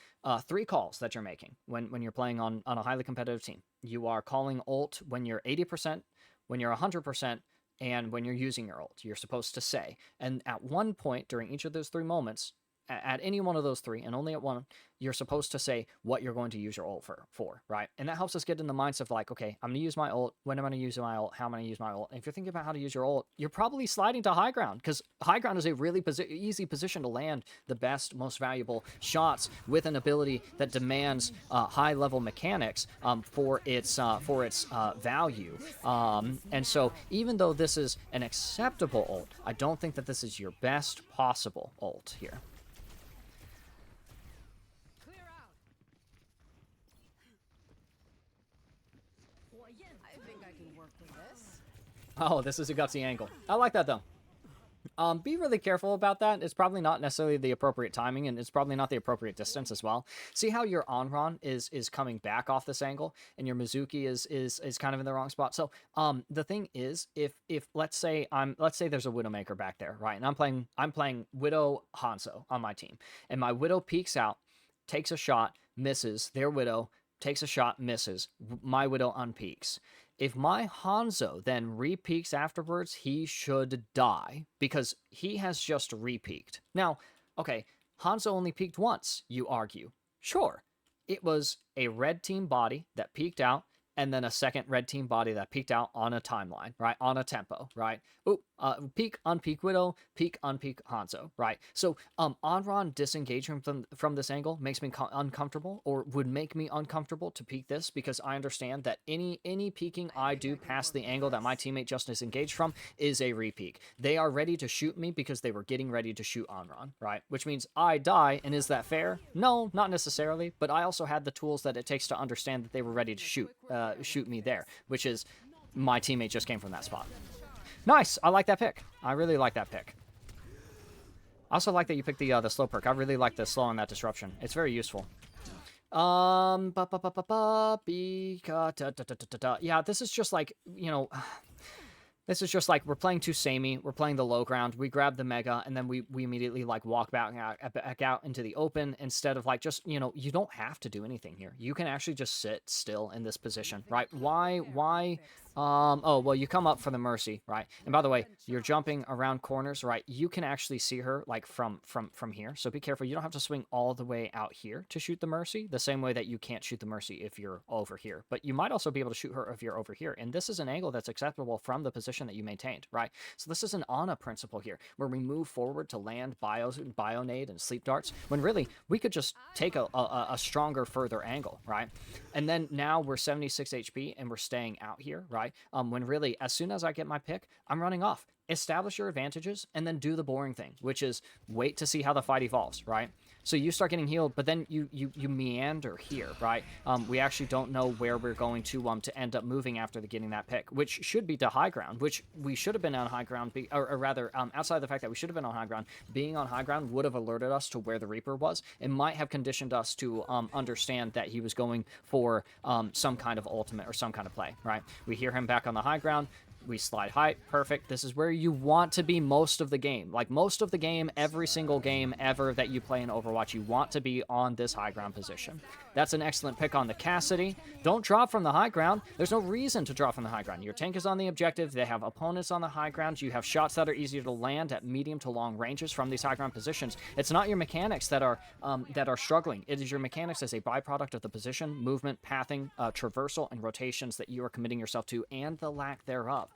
[SPEAKER 1] 3 calls that you're making when you're playing on a highly competitive team. You are calling ult when you're 80%, when you're 100%, and when you're using your ult. You're supposed to say. And at one point during each of those 3 moments, at any one of those 3, and only at one, you're supposed to say what you're going to use your ult for, right? And that helps us get in the mindset of like, okay, I'm going to use my ult. When am I going to use my ult? How am I going to use my ult? And if you're thinking about how to use your ult, you're probably sliding to high ground, because high ground is a really easy position to land the best, most valuable shots with an ability that demands high-level mechanics for its value. And so even though this is an acceptable ult, I don't think that this is your best possible ult here. Oh, this is a gutsy angle. I like that, though. Be really careful about that. It's probably not necessarily the appropriate timing, and it's probably not the appropriate distance as well. See how your Onron is coming back off this angle, and your Mizuki is kind of in the wrong spot. So the thing is, if let's say there's a Widowmaker back there, right? And I'm playing Widow Hanzo on my team, and my Widow peeks out, takes a shot, misses, their Widow takes a shot, misses. My Widow unpeaks. If my Hanzo then repeaks afterwards, he should die because he has just repeaked. Now, okay, Hanzo only peaked once, you argue. Sure, it was a red team body that peaked out, and then a second red team body that peaked out on a timeline, right? On a tempo, right? Oop, peak, unpeak Widow, peak, unpeak Hanzo, right? So, Onron disengaging from this angle makes me uncomfortable, or would make me uncomfortable to peak this, because I understand that any peaking I do past the angle that my teammate just disengaged from is a repeak. They are ready to shoot me because they were getting ready to shoot Onron, right? Which means I die, and is that fair? No, not necessarily, but I also had the tools that it takes to understand that they were ready to shoot me there, which is my teammate just came from that spot. Nice. I like that pick. I really like that pick. I also like that you picked the slow perk. I really like the slow on that disruption. It's very useful. Yeah, this is just like, you know, this is just like we're playing too samey. We're playing the low ground. We grab the mega, and then we immediately like walk back out into the open instead of like just, you know, you don't have to do anything here. You can actually just sit still in this position, right? Why? Oh, well, you come up for the Mercy, right? And by the way, you're jumping around corners, right? You can actually see her like from here. So be careful. You don't have to swing all the way out here to shoot the Mercy, the same way that you can't shoot the Mercy if you're over here. But you might also be able to shoot her if you're over here. And this is an angle that's acceptable from the position that you maintained, right? So this is an Ana principle here, where we move forward to land Bionade and Sleep Darts, when really we could just take a stronger, further angle, right? And then now we're 76 HP and we're staying out here, right? When really, as soon as I get my pick, I'm running off. Establish your advantages and then do the boring thing, which is wait to see how the fight evolves, right? So you start getting healed, but then you meander here, right? We actually don't know where we're going to end up moving after getting that pick, which should be to high ground, which we should have been on high ground, or rather, outside of the fact that we should have been on high ground, being on high ground would have alerted us to where the Reaper was. It might have conditioned us to understand that he was going for some kind of ultimate or some kind of play, right? We hear him back on the high ground. We slide height. Perfect. This is where you want to be most of the game. Like most of the game, every single game ever that you play in Overwatch, you want to be on this high ground position. That's an excellent pick on the Cassidy. Don't drop from the high ground. There's no reason to drop from the high ground. Your tank is on the objective. They have opponents on the high ground. You have shots that are easier to land at medium to long ranges from these high ground positions. It's not your mechanics that are struggling. It is your mechanics as a byproduct of the position, movement, pathing, traversal, and rotations that you are committing yourself to, and the lack thereof.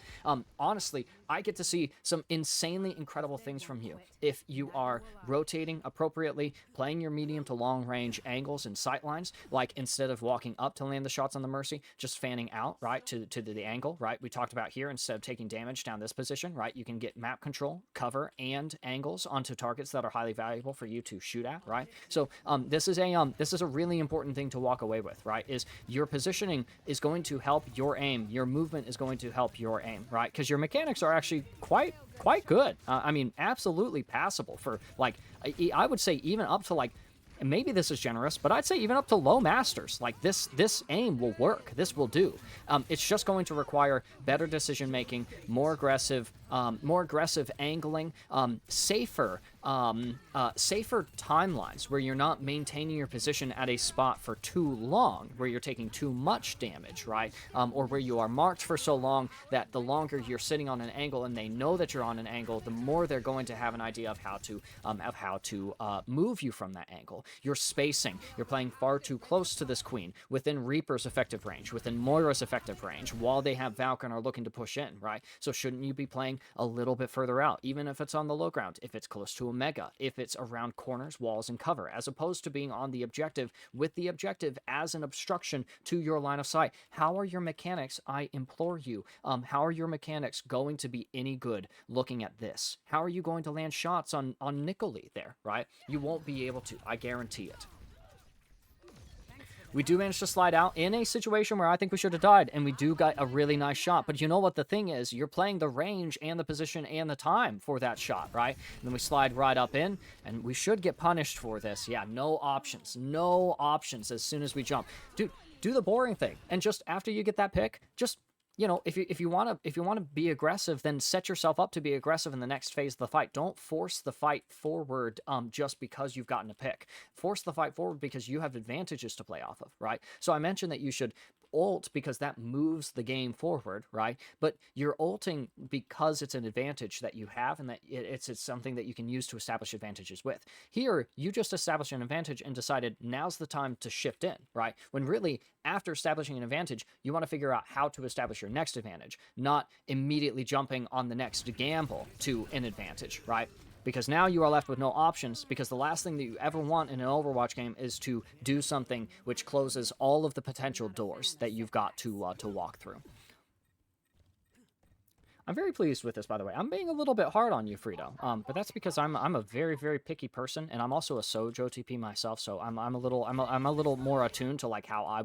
[SPEAKER 1] Honestly, I get to see some insanely incredible things from you if you are rotating appropriately, playing your medium to long range angles and sight lines, like instead of walking up to land the shots on the Mercy, just fanning out, right, to the angle, right? We talked about here, instead of taking damage down this position, right, you can get map control, cover, and angles onto targets that are highly valuable for you to shoot at, right? So this is a really important thing to walk away with, right? Is your positioning is going to help your aim, your movement is going to help your aim, right? Because your mechanics are actually quite good. I mean, absolutely passable for, like, I would say even up to, like, and maybe this is generous, but I'd say even up to low masters, like this aim will work. This will do. It's just going to require better decision making, more aggressive angling, safer timelines where you're not maintaining your position at a spot for too long, where you're taking too much damage, right? Or where you are marked for so long that the longer you're sitting on an angle and they know that you're on an angle, the more they're going to have an idea of how to move you from that angle. Your spacing, you're playing far too close to this queen, within Reaper's effective range, within Moira's effective range, while they have Valkyrie and are looking to push in, right? So shouldn't you be playing a little bit further out, even if it's on the low ground, if it's close to a mega, if it's around corners, walls, and cover, as opposed to being on the objective with the objective as an obstruction to your line of sight? How are your mechanics, I implore you, how are your mechanics going to be any good looking at this? How are you going to land shots on Nicolai there, right? You won't be able to, I guarantee it. We do manage to slide out in a situation where I think we should have died, and we do got a really nice shot. But you know what the thing is? You're playing the range and the position and the time for that shot, right? And then we slide right up in, and we should get punished for this. Yeah, no options. No options as soon as we jump. Dude, do the boring thing. And just after you get that pick, just if you want to be aggressive, then set yourself up to be aggressive in the next phase of the fight. Don't force the fight forward just because you've gotten a pick. Force the fight forward because you have advantages to play off of, right? So I mentioned that you should ult because that moves the game forward, right? But you're ulting because it's an advantage that you have, and that it's something that you can use to establish advantages with. Here, you just established an advantage and decided now's the time to shift in, right? When really, after establishing an advantage, you want to figure out how to establish your next advantage, not immediately jumping on the next gamble to an advantage, right? Because now you are left with no options, because the last thing that you ever want in an Overwatch game is to do something which closes all of the potential doors that you've got to walk through. I'm very pleased with this, by the way. I'm being a little bit hard on you, Frido, but that's because I'm a very, very picky person, and I'm also a Sojo TP myself, so I'm a little more attuned to like how I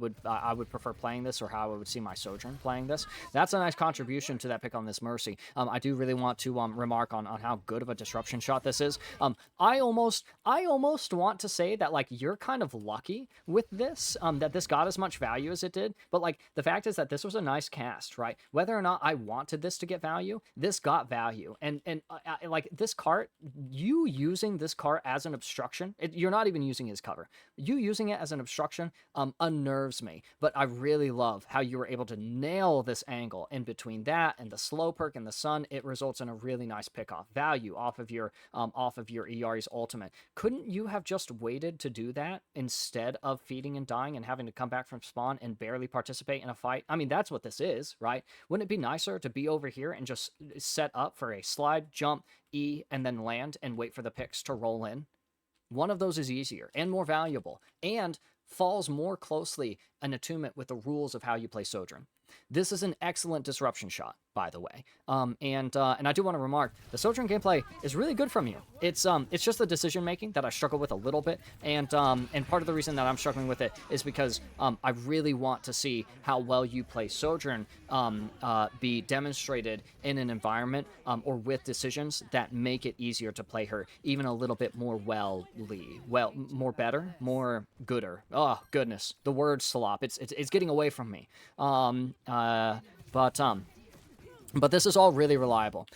[SPEAKER 1] would prefer playing this, or how I would see my Sojourn playing this. That's a nice contribution to that pick on this Mercy. I do really want to remark on how good of a disruption shot this is. I almost want to say that like you're kind of lucky with this, that this got as much value as it did, but like the fact is that this was a nice cast, right? Whether or not I wanted this to get value, this got value, and like this cart, you using this cart as an obstruction, you're not even using his cover, you using it as an obstruction unnerves me. But I really love how you were able to nail this angle in between that and the slow perk and the sun. It results in a really nice pick off value off of your Iari's ultimate. Couldn't you have just waited to do that instead of feeding and dying and having to come back from spawn and barely participate in a fight? I mean, that's what this is, right? Wouldn't it be nicer to be over here and just set up for a slide, jump, E, and then land and wait for the picks to roll in? One of those is easier and more valuable, and falls more closely an attunement with the rules of how you play Sojourn. This is an excellent disruption shot, by the way. And I do want to remark, the Sojourn gameplay is really good from you. It's just the decision making that I struggle with a little bit, and part of the reason that I'm struggling with it is because I really want to see how well you play Sojourn be demonstrated in an environment or with decisions that make it easier to play her even a little bit more more better, more gooder. Oh goodness, the word slop. It's getting away from me. But this is all really reliable.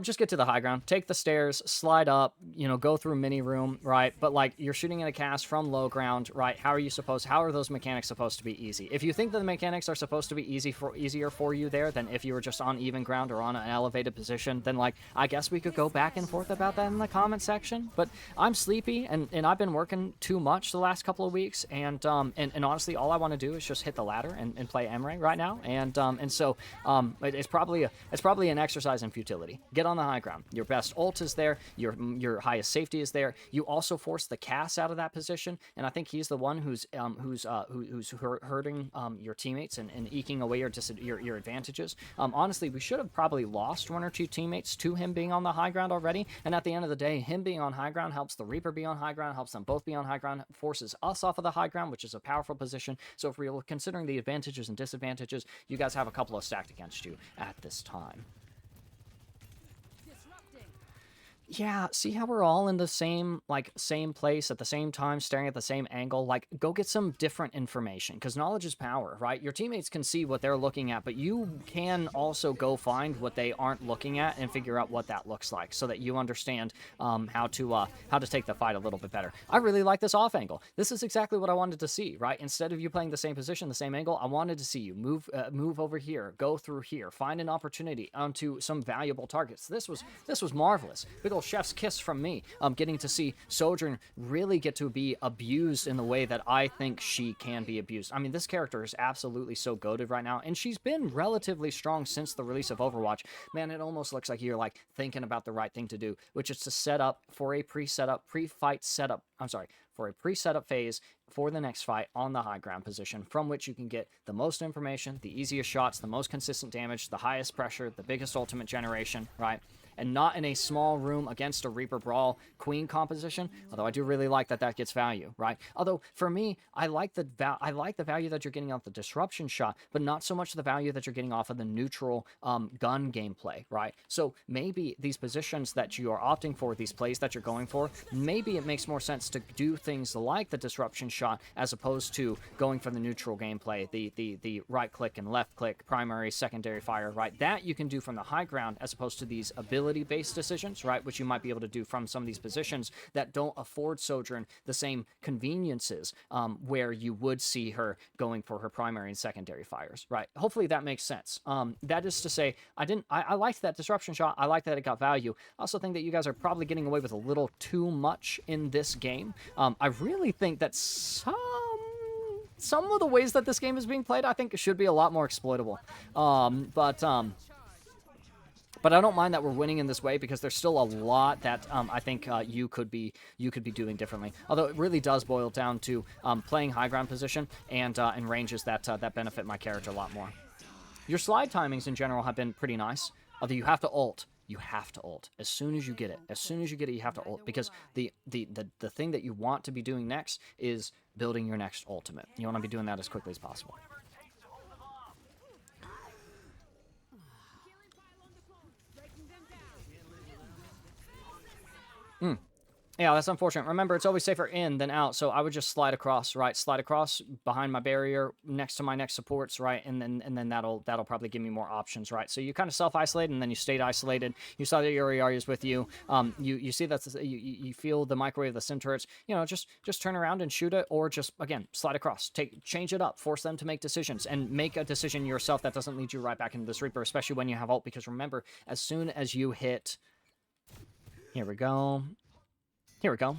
[SPEAKER 1] Just get to the high ground, take the stairs, slide up, go through mini room, right? But like you're shooting in a cast from low ground, right? How are those mechanics supposed to be easy? If you think that the mechanics are supposed to be easier for you there than if you were just on even ground or on an elevated position, then like I guess we could go back and forth about that in the comment section. But I'm sleepy and I've been working too much the last couple of weeks, and honestly all I want to do is just hit the ladder and play Emre right now, and so it's probably an exercise in futility. Get on the high ground. Your best ult is there. Your highest safety is there. You also force the cast out of that position, and I think he's the one who's hurting your teammates and eking away your advantages. Honestly, we should have probably lost one or two teammates to him being on the high ground already. And at the end of the day, him being on high ground helps the Reaper be on high ground, helps them both be on high ground, forces us off of the high ground, which is a powerful position. So if we're considering the advantages and disadvantages, you guys have a couple of stacked against you at this time. Yeah, see how we're all in the same place at the same time, staring at the same angle? Like, go get some different information, because knowledge is power, right? Your teammates can see what they're looking at, but you can also go find what they aren't looking at and figure out what that looks like, so that you understand how to take the fight a little bit better. I really like this off angle. This is exactly what I wanted to see, right? Instead of you playing the same position, the same angle, I wanted to see you move over here, go through here, find an opportunity onto some valuable targets. This was marvelous. Big ol' chef's kiss from me. Getting to see Sojourn really get to be abused in the way that I think she can be abused. I mean, this character is absolutely so goated right now, and she's been relatively strong since the release of Overwatch. Man, it almost looks like you're like thinking about the right thing to do, which is to set up for a pre-fight setup. I'm sorry, for a pre-setup phase for the next fight on the high ground position, from which you can get the most information, the easiest shots, the most consistent damage, the highest pressure, the biggest ultimate generation, right? And not in a small room against a Reaper Brawl Queen composition, although I do really like that gets value, right? Although, for me, I like the value that you're getting off the disruption shot, but not so much the value that you're getting off of the neutral gun gameplay, right? So maybe these positions that you are opting for, these plays that you're going for, maybe it makes more sense to do things like the disruption shot as opposed to going for the neutral gameplay, the right click and left click, primary, secondary fire, right? That you can do from the high ground as opposed to these ability-based decisions, right? Which you might be able to do from some of these positions that don't afford Sojourn the same conveniences where you would see her going for her primary and secondary fires, right? Hopefully that makes sense. That is to say, I liked that disruption shot. I like that it got value. I also think that you guys are probably getting away with a little too much in this game. I really think that some of the ways that this game is being played, I think, should be a lot more exploitable. But I don't mind that we're winning in this way because there's still a lot that I think you could be doing differently. Although it really does boil down to playing high ground position and ranges that benefit my character a lot more. Your slide timings in general have been pretty nice. Although you have to ult. You have to ult as soon as you get it. As soon as you get it, you have to ult because the thing that you want to be doing next is building your next ultimate. You want to be doing that as quickly as possible. Yeah, that's unfortunate. Remember, it's always safer in than out, so I would just slide across, right? Slide across behind my barrier, next to my next supports, right? And then that'll probably give me more options, right? So you kind of self-isolate, and then you stayed isolated. You saw that Uriari is with you. You see that you feel the microwave of the sim turrets. You know, just turn around and shoot it, or just again slide across. Change it up, force them to make decisions, and make a decision yourself that doesn't lead you right back into this Reaper, especially when you have ult. Because remember, as soon as you hit, here we go. Here we go.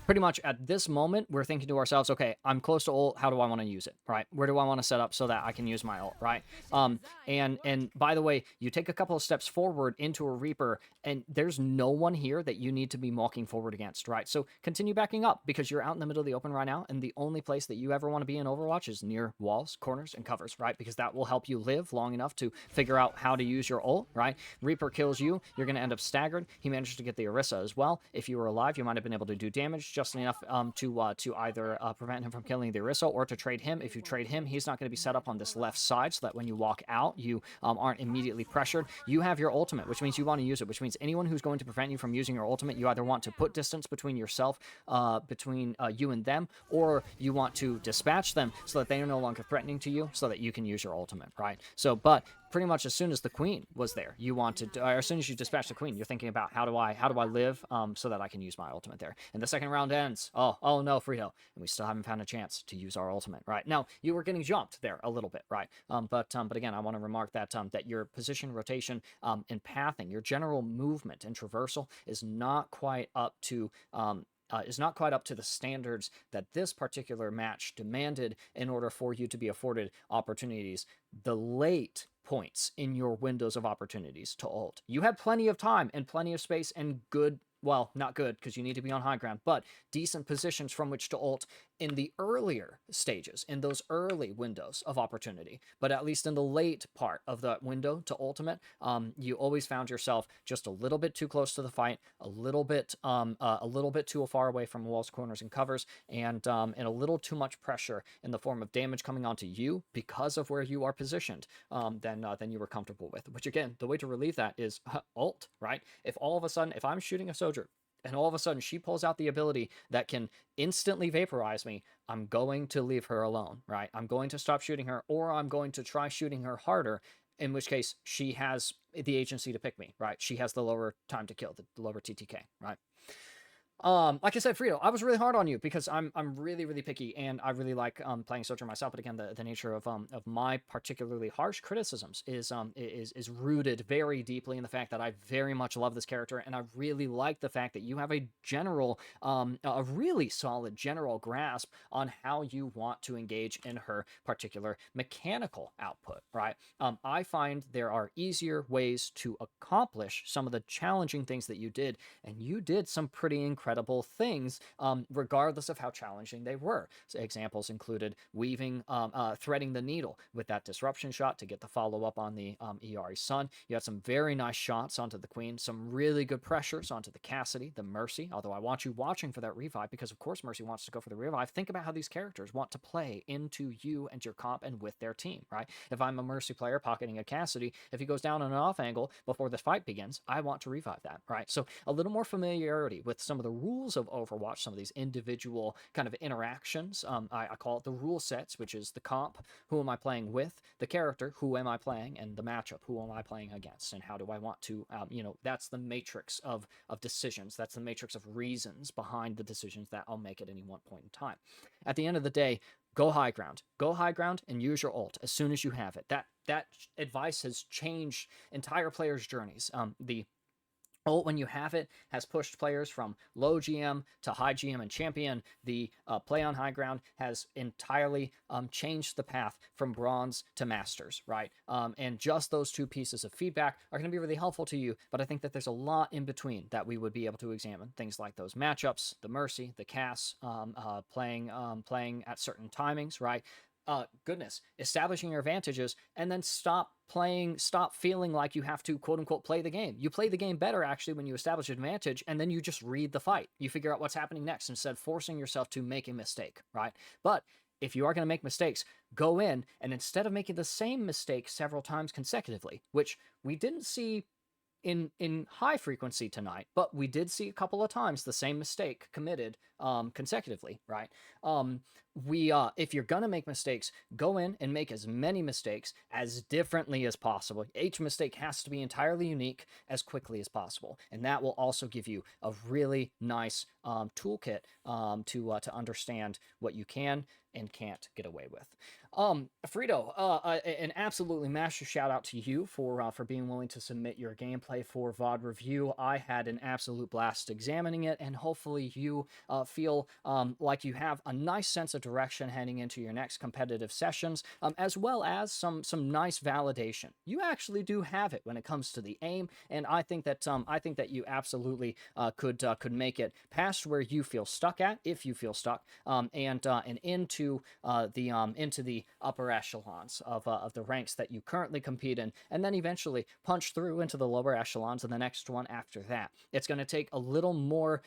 [SPEAKER 1] Pretty much at this moment, we're thinking to ourselves, okay, I'm close to ult. How do I want to use it, right? Where do I want to set up so that I can use my ult, right? And by the way, you take a couple of steps forward into a Reaper, and there's no one here that you need to be walking forward against, right? So continue backing up because you're out in the middle of the open right now, and the only place that you ever want to be in Overwatch is near walls, corners, and covers, right? Because that will help you live long enough to figure out how to use your ult, right? Reaper kills you, you're going to end up staggered. He managed to get the Orisa as well. If you were alive, you might have been able to do damage just enough to either prevent him from killing the Orisa or to trade him. If you trade him, he's not going to be set up on this left side so that when you walk out, you aren't immediately pressured. You have your ultimate, which means you want to use it, which means anyone who's going to prevent you from using your ultimate, you either want to put distance between yourself, between you and them, or you want to dispatch them so that they are no longer threatening to you so that you can use your ultimate, right? So, but pretty much as soon as the queen was there, you wanted to, or as soon as you dispatch the queen, you're thinking about how do I live so that I can use my ultimate there. And the second round ends. Oh no, Frido, and we still haven't found a chance to use our ultimate, right? Now you were getting jumped there a little bit, right? But again, I want to remark that that your position, rotation, and pathing, your general movement and traversal is not quite up to the standards that this particular match demanded in order for you to be afforded opportunities. The late points in your windows of opportunities to ult. You had plenty of time and plenty of space and good, well, not good because you need to be on high ground, but decent positions from which to ult in the earlier stages, in those early windows of opportunity. But at least in the late part of that window to ultimate, you always found yourself just a little bit too close to the fight, a little bit too far away from walls, corners, and covers, and a little too much pressure in the form of damage coming onto you because of where you are positioned than you were comfortable with. Which again, the way to relieve that is ult, right? If all of a sudden, if I'm shooting a Sojourn, and all of a sudden she pulls out the ability that can instantly vaporize me, I'm going to leave her alone, right? I'm going to stop shooting her, or I'm going to try shooting her harder, in which case she has the agency to pick me, right? She has the lower time to kill, the lower TTK, right? Like I said, Frido, I was really hard on you because I'm really, really picky, and I really like playing Sojourn myself. But again, the nature of my particularly harsh criticisms is rooted very deeply in the fact that I very much love this character, and I really like the fact that you have a really solid general grasp on how you want to engage in her particular mechanical output, right? I find there are easier ways to accomplish some of the challenging things that you did, and you did some pretty incredible things, regardless of how challenging they were. So examples included weaving, threading the needle with that disruption shot to get the follow-up on the Iari Sun. You had some very nice shots onto the Queen, some really good pressures onto the Cassidy, the Mercy, although I want you watching for that revive, because of course Mercy wants to go for the revive. Think about how these characters want to play into you and your comp and with their team, right? If I'm a Mercy player pocketing a Cassidy, if he goes down on an off angle before the fight begins, I want to revive that, right? So a little more familiarity with some of the rules of Overwatch, some of these individual kind of interactions. I call it the rule sets, which is the comp, who am I playing with, the character, who am I playing, and the matchup, who am I playing against, and how do I want to, that's the matrix of decisions. That's the matrix of reasons behind the decisions that I'll make at any one point in time. At the end of the day, go high ground. Go high ground and use your ult as soon as you have it. That advice has changed entire players' journeys. The ult, when you have it, has pushed players from low GM to high GM and champion. The play on high ground has entirely changed the path from bronze to masters, right? And just those two pieces of feedback are going to be really helpful to you, but I think that there's a lot in between that we would be able to examine. Things like those matchups, the Mercy, the Cass, playing at certain timings, right? Goodness, establishing your advantages, and then stop feeling like you have to quote unquote play the game. You play the game better actually when you establish an advantage, and then you just read the fight. You figure out what's happening next instead of forcing yourself to make a mistake, right? But if you are going to make mistakes, go in and instead of making the same mistake several times consecutively, which we didn't see in high frequency tonight, but we did see a couple of times the same mistake committed consecutively, right? If you're gonna make mistakes, go in and make as many mistakes as differently as possible. Each mistake has to be entirely unique as quickly as possible, and that will also give you a really nice toolkit to understand what you can and can't get away with. Frido, an absolutely massive shout out to you for being willing to submit your gameplay for VOD review. I had an absolute blast examining it, and hopefully you feel like you have a nice sense of direction heading into your next competitive sessions, as well as some nice validation. You actually do have it when it comes to the aim, and I think that you absolutely could make it past where you feel stuck at, if you feel stuck, and into the upper echelons of the ranks that you currently compete in, and then eventually punch through into the lower echelons of the next one after that. It's going to take a little more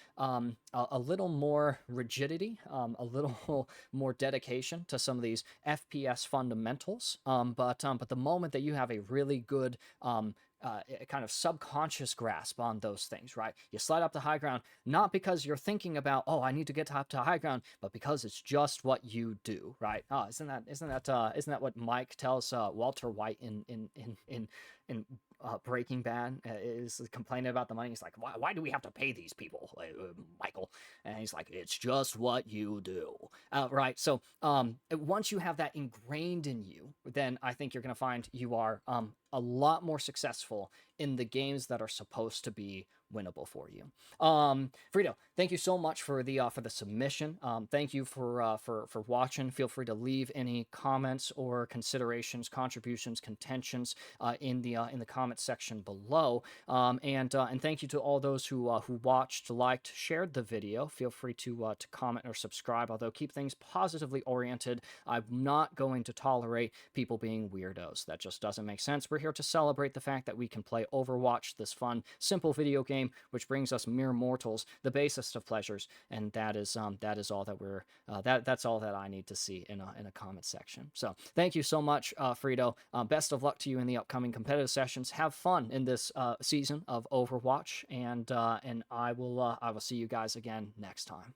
[SPEAKER 1] rigidity, a little more dedication to some of these FPS fundamentals. But the moment that you have a really good kind of subconscious grasp on those things, right? You slide up to high ground, not because you're thinking about, oh, I need to get up to high ground, but because it's just what you do, right? Oh, isn't that what Mike tells Walter White in Breaking Bad? Is complaining about the money. He's like, why do we have to pay these people, Michael? And he's like, it's just what you do, right? So once you have that ingrained in you, then I think you're going to find you are a lot more successful in the games that are supposed to be winnable for you. Frido, thank you so much for the submission. Thank you for watching. Feel free to leave any comments or considerations, contributions, contentions in the comments section below. And thank you to all those who watched, liked, shared the video. Feel free to comment or subscribe. Although keep things positively oriented. I'm not going to tolerate people being weirdos. That just doesn't make sense. We're here to celebrate the fact that we can play Overwatch, this fun, simple video game, which brings us mere mortals the basest of pleasures, and that is all that we're that's all that I need to see in a comment section. So thank you so much, Frido. Best of luck to you in the upcoming competitive sessions. Have fun in this season of Overwatch, and I will see you guys again next time.